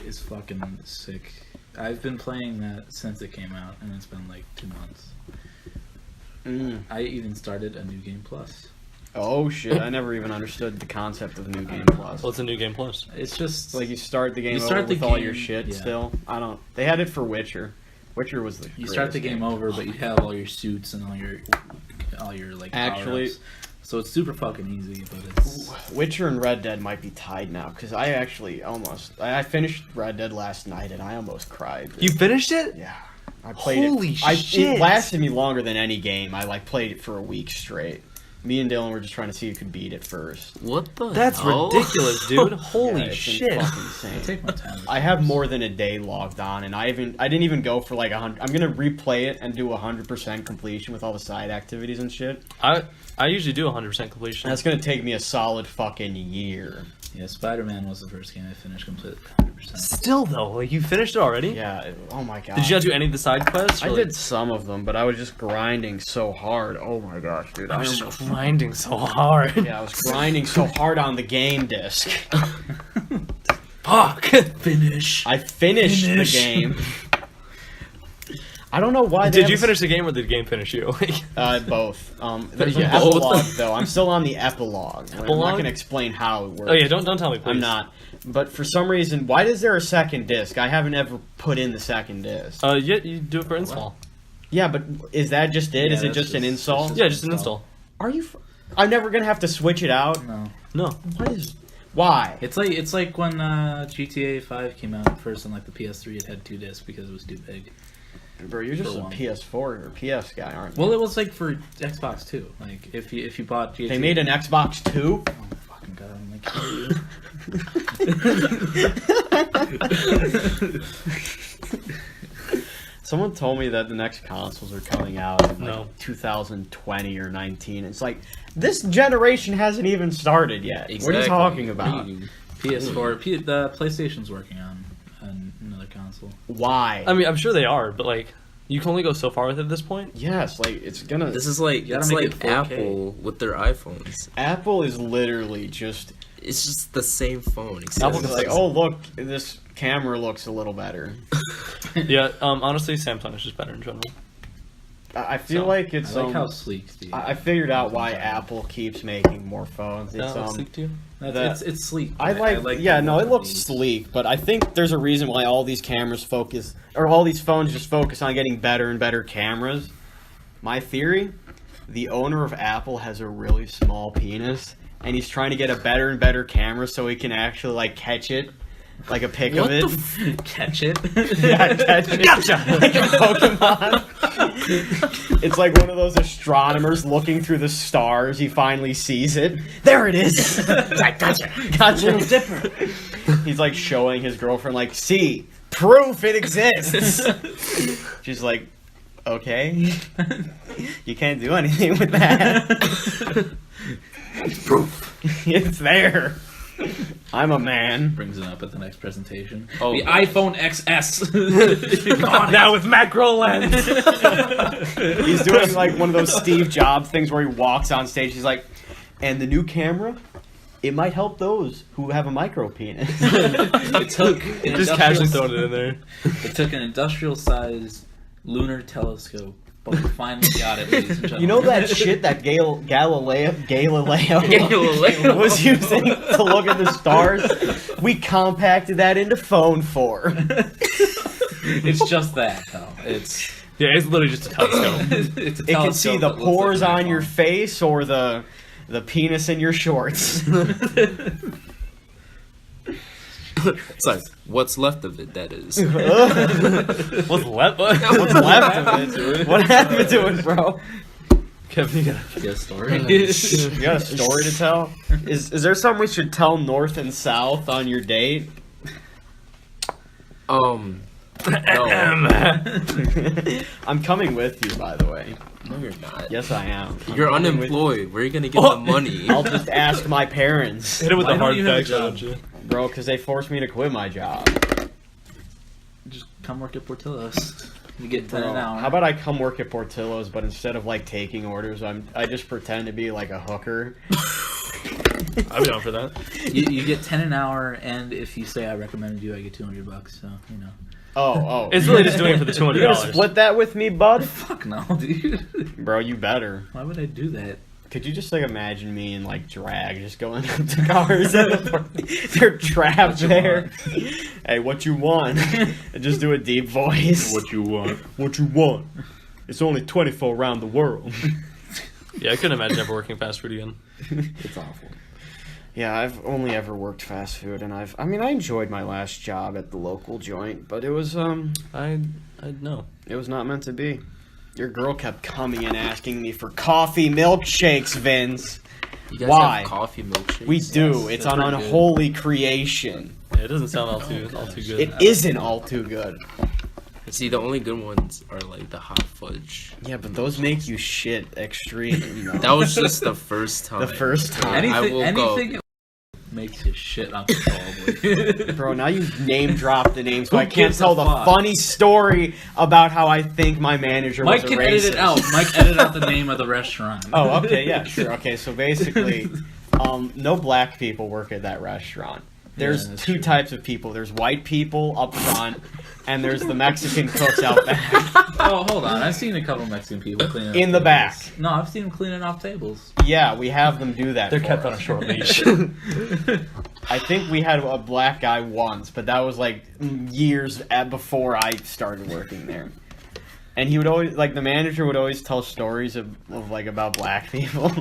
is fucking sick. I've been playing that since it came out, and it's been like 2 months. Mm. I even started a New Game Plus. Oh shit! I never even understood the concept of New Game Plus. What's a new game plus? It's just Like you start the game You start over the with all your game- shit yeah. still. I don't. They had it for Witcher. Witcher was the. you start the greatest game over, but you have all your suits and all your like Actually- power-ups. So it's super fucking easy, but it's Witcher and Red Dead might be tied now because I actually I finished Red Dead last night and I almost cried. You finished it? Yeah, I played Holy it. shit. It lasted me longer than any game. I like played it for a week straight. Me and Dylan were just trying to see who could beat it first. What the? That's hell? ridiculous, dude. Yeah, Holy it's been shit. fucking I insane. take my time. I have more than a day logged on, and I didn't even go for like 100. I'm gonna replay it and do 100% completion with all the side activities and shit. I usually do 100% completion. That's gonna take me a solid fucking year. Yeah, Spider-Man was the first game I finished completely 100%. Still though, like you finished it already? Yeah. Oh my god. Did you not do any of the side quests? I or, did like- some of them, but I was just grinding so hard. Oh my gosh, dude! I was almost- just grinding so hard. Yeah, I was grinding so hard on the game disc. Fuck. Finish. I finished Finish. the game. I don't know why. they Did have you a- finish the game or did the game finish you? Both. There's an Yeah. epilogue though. I'm still on the epilogue. I'm not Epilogue? gonna explain how it works. Oh yeah, don't tell me, please. I'm not. But for some reason, why is there a second disc? I haven't ever put in the second disc. Yeah, you do it for install. Yeah, but is that just it? Yeah, Is it that's just an just- install? that's Yeah, just an install. Are you? I'm never gonna have to switch it out. No. No. What is? Why? It's like when GTA 5 came out first on like the PS3, it had 2 discs because it was too big. Bro, you're just For a one. PS4 or PS guy, aren't you? Well, it was like for Xbox too. Like if you bought GTA, They made an Xbox 2? Oh my fucking god! I'm like, kill you. Someone told me that the next consoles are coming out in No. 2020 or 19. It's like, this generation hasn't even started yet. What are you talking about? PS4, the PlayStation's working on another console. Why? I mean, I'm sure they are, but like, you can only go so far with it at this point. Yes, like, it's gonna... This is like, You gotta it's make like it 4K. Apple with their iPhones. Apple is literally just... It's just the same phone. Except Apple's it's like, oh, look, this camera looks a little better. Yeah, honestly, Samsung is just better in general. I feel like it's... I like how sleek the... I figured out why Apple keeps making more phones. It's, Sleek too? It's sleek. I like yeah, the no, it look of looks these. sleek, but I think there's a reason why all these cameras focus, or all these phones just focus on getting better and better cameras. My theory, the owner of Apple has a really small penis, and he's trying to get a better and better camera so he can actually, like, catch it, like a pic of it. Catch it. Yeah, catch it. Gotcha! Like a Pokemon. It's like one of those astronomers looking through the stars. He finally sees it. There it is. I gotcha. Gotcha. Little Dipper. He's like showing his girlfriend, like, see, proof it exists. She's like, okay. You can't do anything with that. Proof. It's there. I'm a man. Brings it up at the next presentation. Oh, the gosh. iPhone XS. Now with macro lens. He's doing like one of those Steve Jobs things where he walks on stage. He's like, and the new camera, it might help those who have a micro penis. It took an Just casually throwing it in there. It took an industrial-sized lunar telescope, but we finally got it, ladies and gentlemen. You know that shit that Galileo Galileo. was using to look at the stars? We compacted that into phone form. It's just that, though. It's Yeah, it's literally just a telescope. it's a It can see telescope the that looks pores like an on your iPhone. face or the penis in your shorts. It's like, what's left of it, that is. What's left? What's left of it? What happened to it, bro? Kevin, you gotta... Yeah, story. You got a story to tell? Is there something we should tell North and South on your date? No. I'm coming with you, by the way. No, you're not. Yes, I am. I'm You're coming with unemployed. Where are you gonna get the money? I'll just ask my parents, Hit him with Why the don't hard you have a facts, job? don't you? bro, because they forced me to quit my job. Just come work at Portillo's. You get 10 Bro, an hour. how about I come work at Portillo's, but instead of like taking orders, I just pretend to be like a hooker. I'm down for that. you get 10 an hour, and if you say I recommended you, I get $200. So you know. Oh. It's really just doing it for the You're gonna $200. split that with me, bud? Fuck no, dude. Bro, you better. Why would I do that? Could you just like imagine me in like drag, just going up to cars and they're trapped there? Hey, what you want? And just do a deep voice. you want? What you want? It's only 24 around the world. Yeah, I couldn't imagine ever working fast food again. It's awful. Yeah, I've only ever worked fast food, and I enjoyed my last job at the local joint, but it was I know. it was not meant to be. Your girl kept coming and asking me for coffee milkshakes, Vince. You guys Why? have coffee milkshakes? We do. Yes, It's they're an pretty good. unholy creation. Yeah, it doesn't sound all too good. It isn't all too good. See, the only good ones are like the hot fudge. Yeah, but those make you shit extreme. though. That was just the first time. The first time. Anything makes you shit uncontrollably. Bro, now you name dropped the name, so Who I can't gives tell a the fuck? funny story about how I think my manager Mike was a can edit it racist. out. Mike edit out the name of the restaurant. Oh, okay, yeah, sure. Okay, so basically, no black people work at that restaurant. There's that's two true. types of people. There's white people up front, and there's the Mexican cooks out back. Oh, hold on. I've seen a couple Mexican people cleaning up In the tables. back. No, I've seen them cleaning off tables. Yeah, we have them do that. They're for kept on a us. short leash. I think we had a black guy once, but that was like years before I started working there. And he would always, like, the manager would always tell stories of like about black people.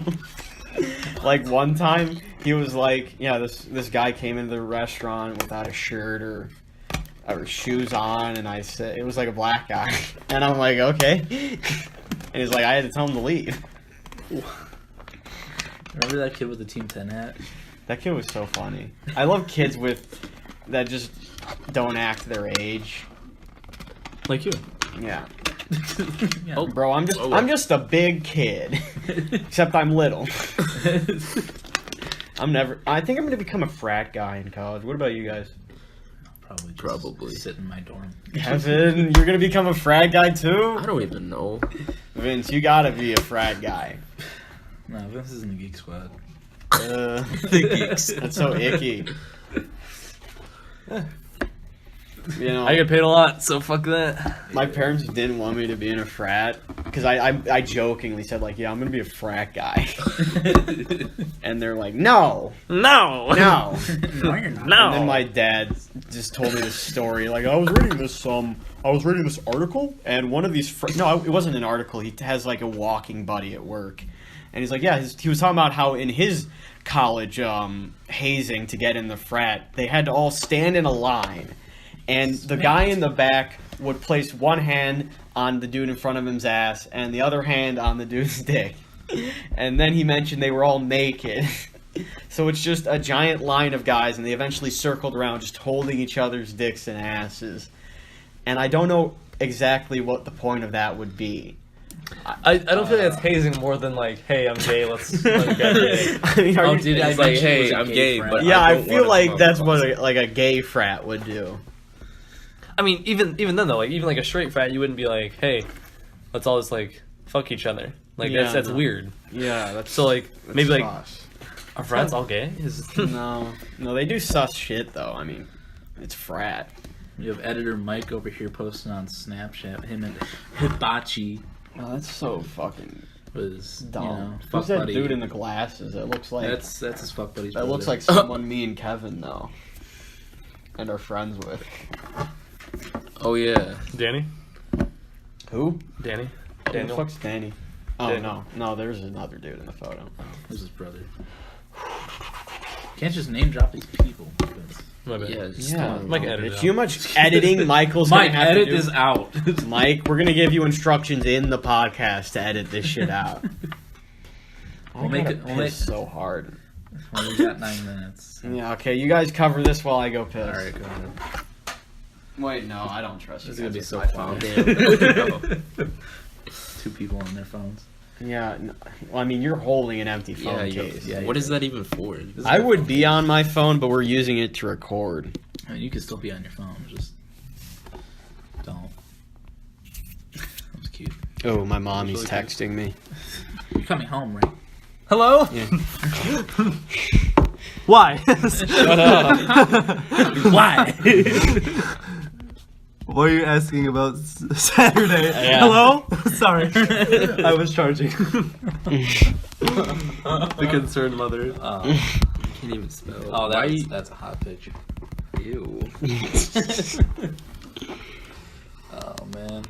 Like one time, he was like, yeah, this guy came into the restaurant without a shirt or shoes on, and I said it was like a black guy, and I'm like, okay, and he's like, I had to tell him to leave. Remember that kid with the Team 10 hat? That kid was so funny. I love kids that just don't act their age. Like you. Yeah. Yeah. Oh, bro, I'm just a big kid, except I'm little. I think I'm gonna become a frat guy in college. What about you guys? Probably sit in my dorm. Kevin, you're gonna become a frat guy too? I don't even know. Vince, you gotta be a frat guy. No, Vince is in the Geek Squad. The geeks. That's so icky. You know, I get paid a lot, so fuck that. my parents didn't want me to be in a frat because I jokingly said like, yeah, I'm gonna be a frat guy, and they're like, no, No. no. No, you're not. No. And then my dad just told me this story. Like, I was reading this article, and one of these no, it wasn't an article. He has like a walking buddy at work, and he's like, yeah, he was talking about how in his college hazing to get in the frat, they had to all stand in a line, and the guy in the back would place one hand on the dude in front of him's ass and the other hand on the dude's dick, and then he mentioned they were all naked. So it's just a giant line of guys, and they eventually circled around just holding each other's dicks and asses. And I don't know exactly what the point of that would be. I don't feel like that's hazing more than like, hey, I'm gay, let's get gay. I mean, Oh, you, dude, It's like, hey, I'm gay, friend. but yeah, I I don't feel wanna like come that's out what closet. like a gay frat would do. I mean, even then though, like even like a straight frat, you wouldn't be like, hey, let's all just like fuck each other. Like Yeah, that's no. weird. Yeah, that's So like maybe like sus. our frats all gay? no, they do sus shit though. I mean, it's frat. You have editor Mike over here posting on Snapchat. Him and Hibachi Oh, that's so fucking was dumb. You know, Who's fuck that buddy. dude in the glasses? It looks like That's his fuck buddy's that looks brother. like someone me and Kevin know, and are friends with. Oh yeah. Danny? Who? Danny? Who the Daniel? fuck's Danny? Oh Daniel. no, there's another dude in the photo. Who's his brother? Can't just name drop these people. My bad. Yeah. Just Yeah, don't Mike know. edited it's it too much editing. Michael's Mike, gonna have edit to do. this out. Mike, we're gonna give you instructions in the podcast to edit this shit out. We'll make it. We'll make. so hard. Well, we got 9 minutes. Yeah, okay, you guys cover this while I go piss. All right, go ahead. Wait, no, I don't trust you. This is gonna be guys so with my fun. phone. Damn. 2 people on their phones. Yeah, no, well, I mean, you're holding an empty phone Yeah, case. yeah. What is that even for? I would be on my phone, but we're using it to record. I mean, you can still be on your phone. Just don't. That was cute. Oh, my mommy's Really texting me. You're coming home, right? Hello? Yeah. Why? Shut up. Why? What are you asking about Saturday? Yeah. Hello? Sorry. I was charging. The concerned mother. I can't even spell. Oh, Why you- that's a hot picture. Ew. Oh man.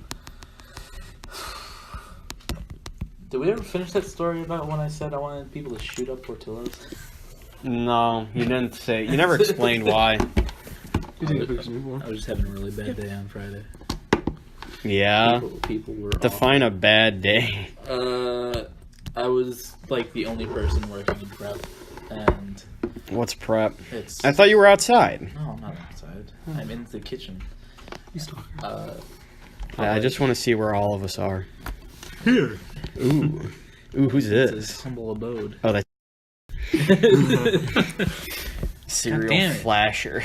Did we ever finish that story about when I said I wanted people to shoot up Portillo's? No, you didn't say. You never explained why. I was just having a really bad day on Friday. Yeah. People were Define a bad day. I was like the only person working in prep, and What's prep? it's. I thought you were outside. No, I'm not outside. I'm in the kitchen. I just want to see where all of us are. Here. Ooh. Ooh, who's It's this? a humble abode. Oh, that's serial damn it. flasher.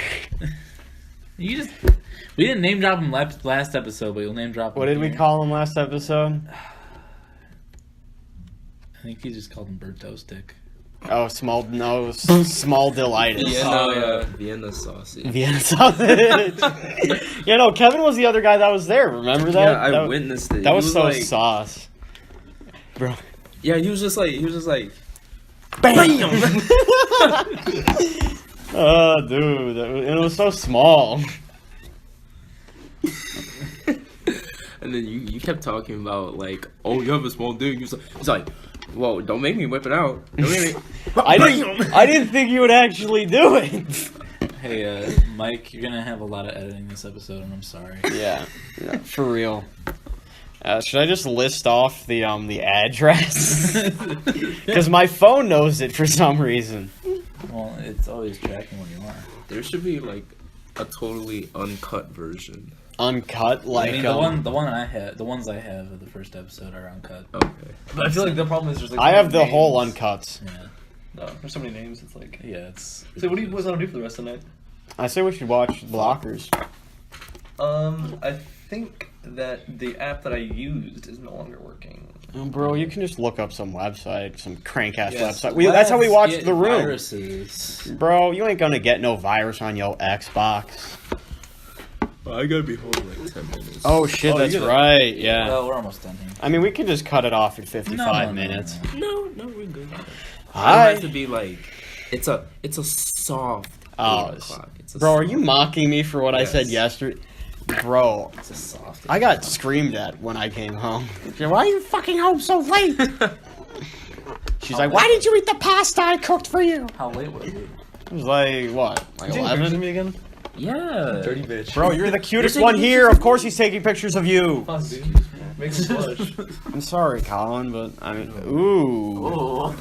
You just. We didn't name drop him last episode, but you'll name drop him. What did we here. call him last episode? I think he just called him Bird Toast Stick. Oh, small delightus. Vienna sausage. Vienna sausage. Yeah, no, Kevin was the other guy that was there. Remember that? Yeah, I that, witnessed it. That He was so like, sauce, bro. Yeah, he was just like. Bam! Oh, dude, it was so small. And then you kept talking about like, oh, you have a small dick. He's like, whoa, don't make me whip it out. Don't make me. I didn't think you would actually do it. Hey, Mike, you're gonna have a lot of editing this episode, and I'm sorry. Yeah, for real. Should I just list off the address? Because my phone knows it for some reason. Well, it's always tracking where you are. There should be like a totally uncut version. Uncut, like I mean, the ones I have of the first episode are uncut. Okay. But I feel like the problem is there's like. I so have many the whole names. uncuts. Yeah, No, there's so many names. It's like. yeah, it's. So what do you boys want to do for the rest of the night? I say we should watch Blockers. I think that the app that I used is no longer working. Oh, bro, you can just look up some website, some crank-ass Yes. website. That's how we watched Get The Room. Viruses. Bro, you ain't gonna get no virus on your Xbox. I gotta be home in like 10 minutes. Oh, shit, Oh, that's you get it. right, yeah. Well, we're almost done here. I mean, we can just cut it off at 55 No. minutes. No, we're good. It Hi. has to be like, it's a soft 8 Oh, o'clock. It's a Bro, are soft- you mocking me for what I said Yes. yesterday? Bro, It's a soft. I got screamed at when I came home. She's like, why are you fucking home so late? She's like, why did you eat the pasta I cooked for you? How late was it? It was like, what? Like Did you take pictures of 11? me again? Yeah. Dirty bitch. Bro, you're the cutest taking one here. Of course he's taking pictures of you. Fuck, dude. Makes me blush. I'm sorry, Colin, but I mean, ooh.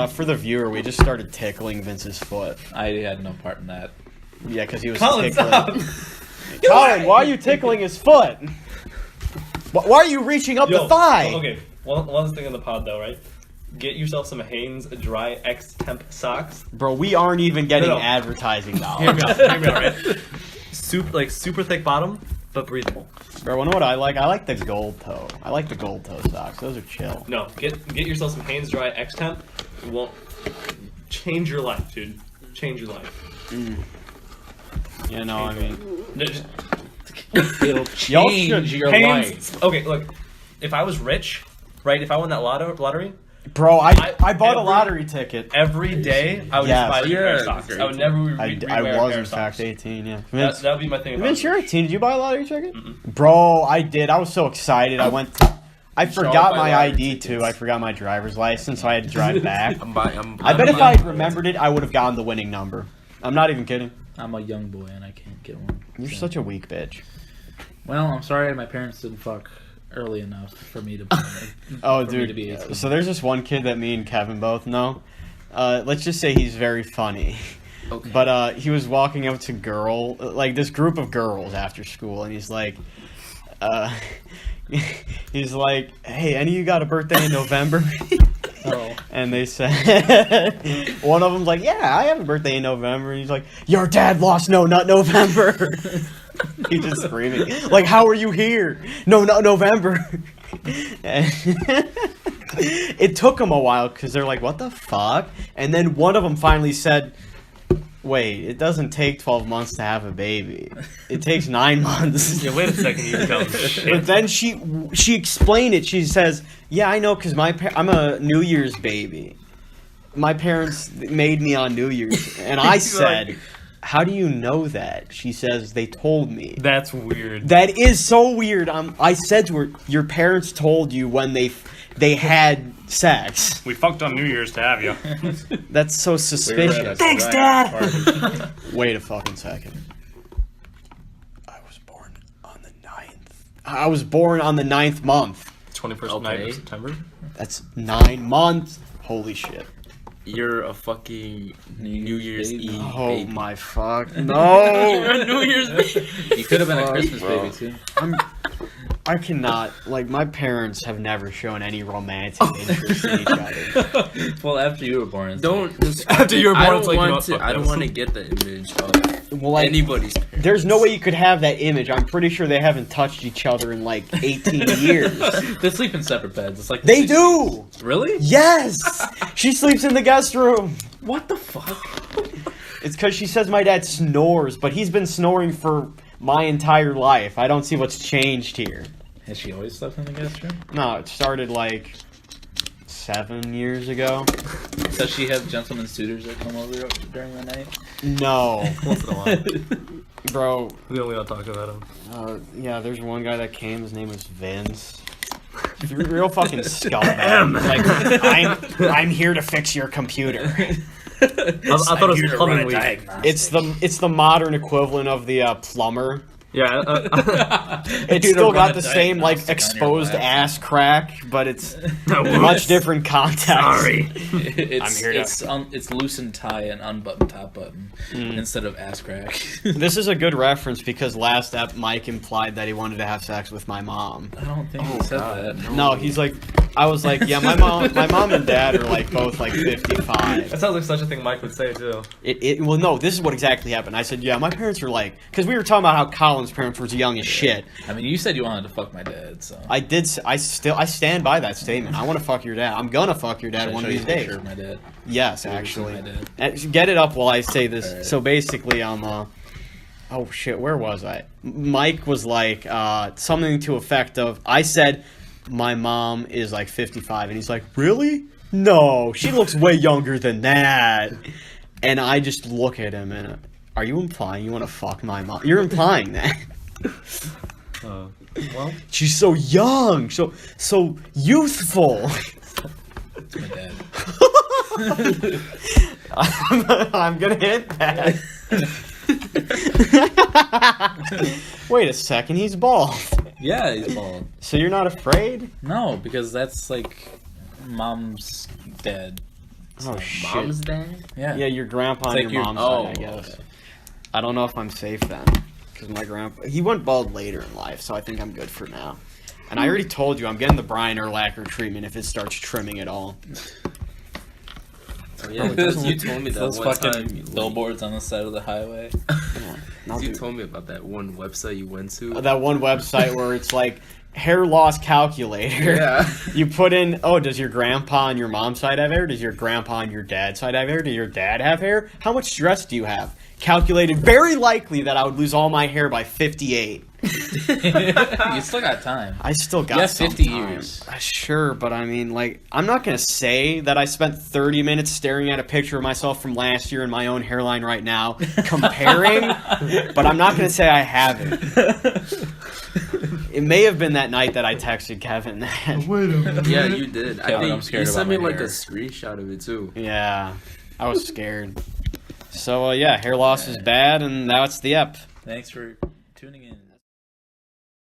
For the viewer, we just started tickling Vince's foot. I had no part in that. Yeah, because he was Colin, tickling. stop! Colin, why are you tickling his foot? Why are you reaching up the thigh? Okay, one last thing on the pod though, right? Get yourself some Hanes dry X temp socks. Bro, we aren't even getting No. advertising Hear dollars. me out, hear me out, right? Super thick bottom, but breathable. Bro, you know what I like? I like the gold toe. I like the gold toe socks. Those are chill. No, get yourself some Hanes dry X temp. It won't change your life, dude. Change your life. You know, I mean, No, just It'll Y'all change should- your Hanes. life. Okay, look. If I was rich, right? If I won that lottery, bro, I bought a every- lottery ticket. every day I would Yes. just buy a pair of Yeah, socks. great. I would never I rewear was a pair in of fact socks. 18, yeah. That would be my thing. if I Vince, was you're rich. 18. Did you buy a lottery ticket? Bro, I did. I was so excited. I forgot buy my lottery ID tickets. too. I forgot my driver's license, so I had to drive back. I'm I bet if I buying- remembered it, I would have gotten the winning number. I'm not even kidding. I'm a young boy and I can't get one. You're So- such a weak bitch. Well, I'm sorry my parents didn't fuck early enough for me to. Oh, for me to be dude. 18. So there's this one kid that me and Kevin both know. Let's just say he's very funny. Okay. But he was walking up to this group of girls after school, and he's like, hey, any of you got a birthday in November? Oh. And they said, one of them's like, yeah, I have a birthday in November. And he's like, your dad lost No Nut November. He's just screaming, like, how are you here? No Nut November. And it took them a while because they're like, what the fuck? And then one of them finally said, wait, it doesn't take 12 months to have a baby. It takes 9 months. Yeah, wait a second, you dumb shit. But then she explained it. She says, yeah, I know because I'm a New Year's baby. My parents made me on New Year's. And I said, how do you know that? She says, they told me. That's weird. That is so weird. I said to her, your parents told you when they had sex. We fucked on New Year's to have you. That's so We were at a suspicious. Thanks, Dad. Wait a fucking second. I was born on the 9th. I was born on the 9th month. 21st night Okay. of September. That's 9 months. Holy shit. You're a fucking New Year's baby. Eve Oh baby. my fuck. No. You're a New Year's baby. You could have been a Fuck, Christmas bro. baby too. I cannot. Like, my parents have never shown any romantic interest in each other. Well, after you were born. it's Don't After you were born, I don't it's like, you know want what, to. I fuck don't this. want to get the image of Well, like, anybody's parents. there's no way you could have that image. I'm pretty sure they haven't touched each other in like 18 years. like- They sleep in separate beds. It's like They do! Really? Yes! She sleeps in the guest room. What the fuck? It's because she says my dad snores, but he's been snoring for my entire life. I don't see what's changed here. Has she always slept in the guest room? No, it started like 7 years ago. Does she have gentlemen suitors that come over during the night? No. Once in a while. Bro, We only want to talk about him. yeah, there's one guy that came. His name was Vince. Real fucking scumbag. Like, I'm here to fix your computer. I thought it was plumbing week. It's the modern equivalent of the plumber. Yeah. It's You still don't got run the a same like diagnostic on your exposed laptop. ass crack, but it's Whoops. much different context. Sorry. It's here to- it's loosened tie and unbuttoned top button instead of ass crack. This is a good reference because last ep Mike implied that he wanted to have sex with my mom. I don't think he said that. No, he's like, I was like, yeah, my mom and dad are like both like 55. That sounds like such a thing Mike would say too. Well, no, this is what exactly happened. I said, yeah, my parents are like, because we were talking about how Colin's parents were young as shit. I mean, you said you wanted to fuck my dad, so I did. I stand by that statement. I want to fuck your dad. I'm gonna fuck your dad Should I one show of you these a days. picture of my dad. Yes, Show you actually. my dad. Get it up while I say this. Alright. So basically, oh shit, where was I? Mike was like something to effect of. I said my mom is like 55, and he's like, really? No, she looks way younger than that. And I just look at him and, are you implying you want to fuck my mom? You're implying that. Well, She's so young, so youthful. It's my dad. I'm gonna hit that. Wait a second, he's bald. Yeah, he's bald. So you're not afraid? No, because that's like mom's dad. Oh shit. Mom's dad? Yeah. Yeah, your grandpa It's on like your your- mom's side, I oh, guess. okay. I don't know if I'm safe then, because my grandpa he went bald later in life, so I think I'm good for now. And I already told you I'm getting the Brian Urlacher treatment if it starts trimming at all. Oh, yeah, because you told me that Those one fucking time. billboards on the side of the highway. I'll You do- told me about that one website you went to. that one website where it's like hair loss calculator. Yeah. You put in, does your grandpa on your mom's side have hair? Does your grandpa on your dad's side have hair? Does your dad have hair? How much stress do you have? Calculated very likely that I would lose all my hair by 58. You still got time. I still got Yeah, some 50 time. years. Sure, but I mean, like, I'm not going to say that I spent 30 minutes staring at a picture of myself from last year and my own hairline right now, comparing, but I'm not going to say I haven't. It may have been that night that I texted Kevin that. Yeah, you did. I Kevin, think I'm scared you sent about me my like a hair. screenshot of it too. Yeah, I was scared. So, yeah, hair loss is bad, and now it's the ep. Thanks for tuning in.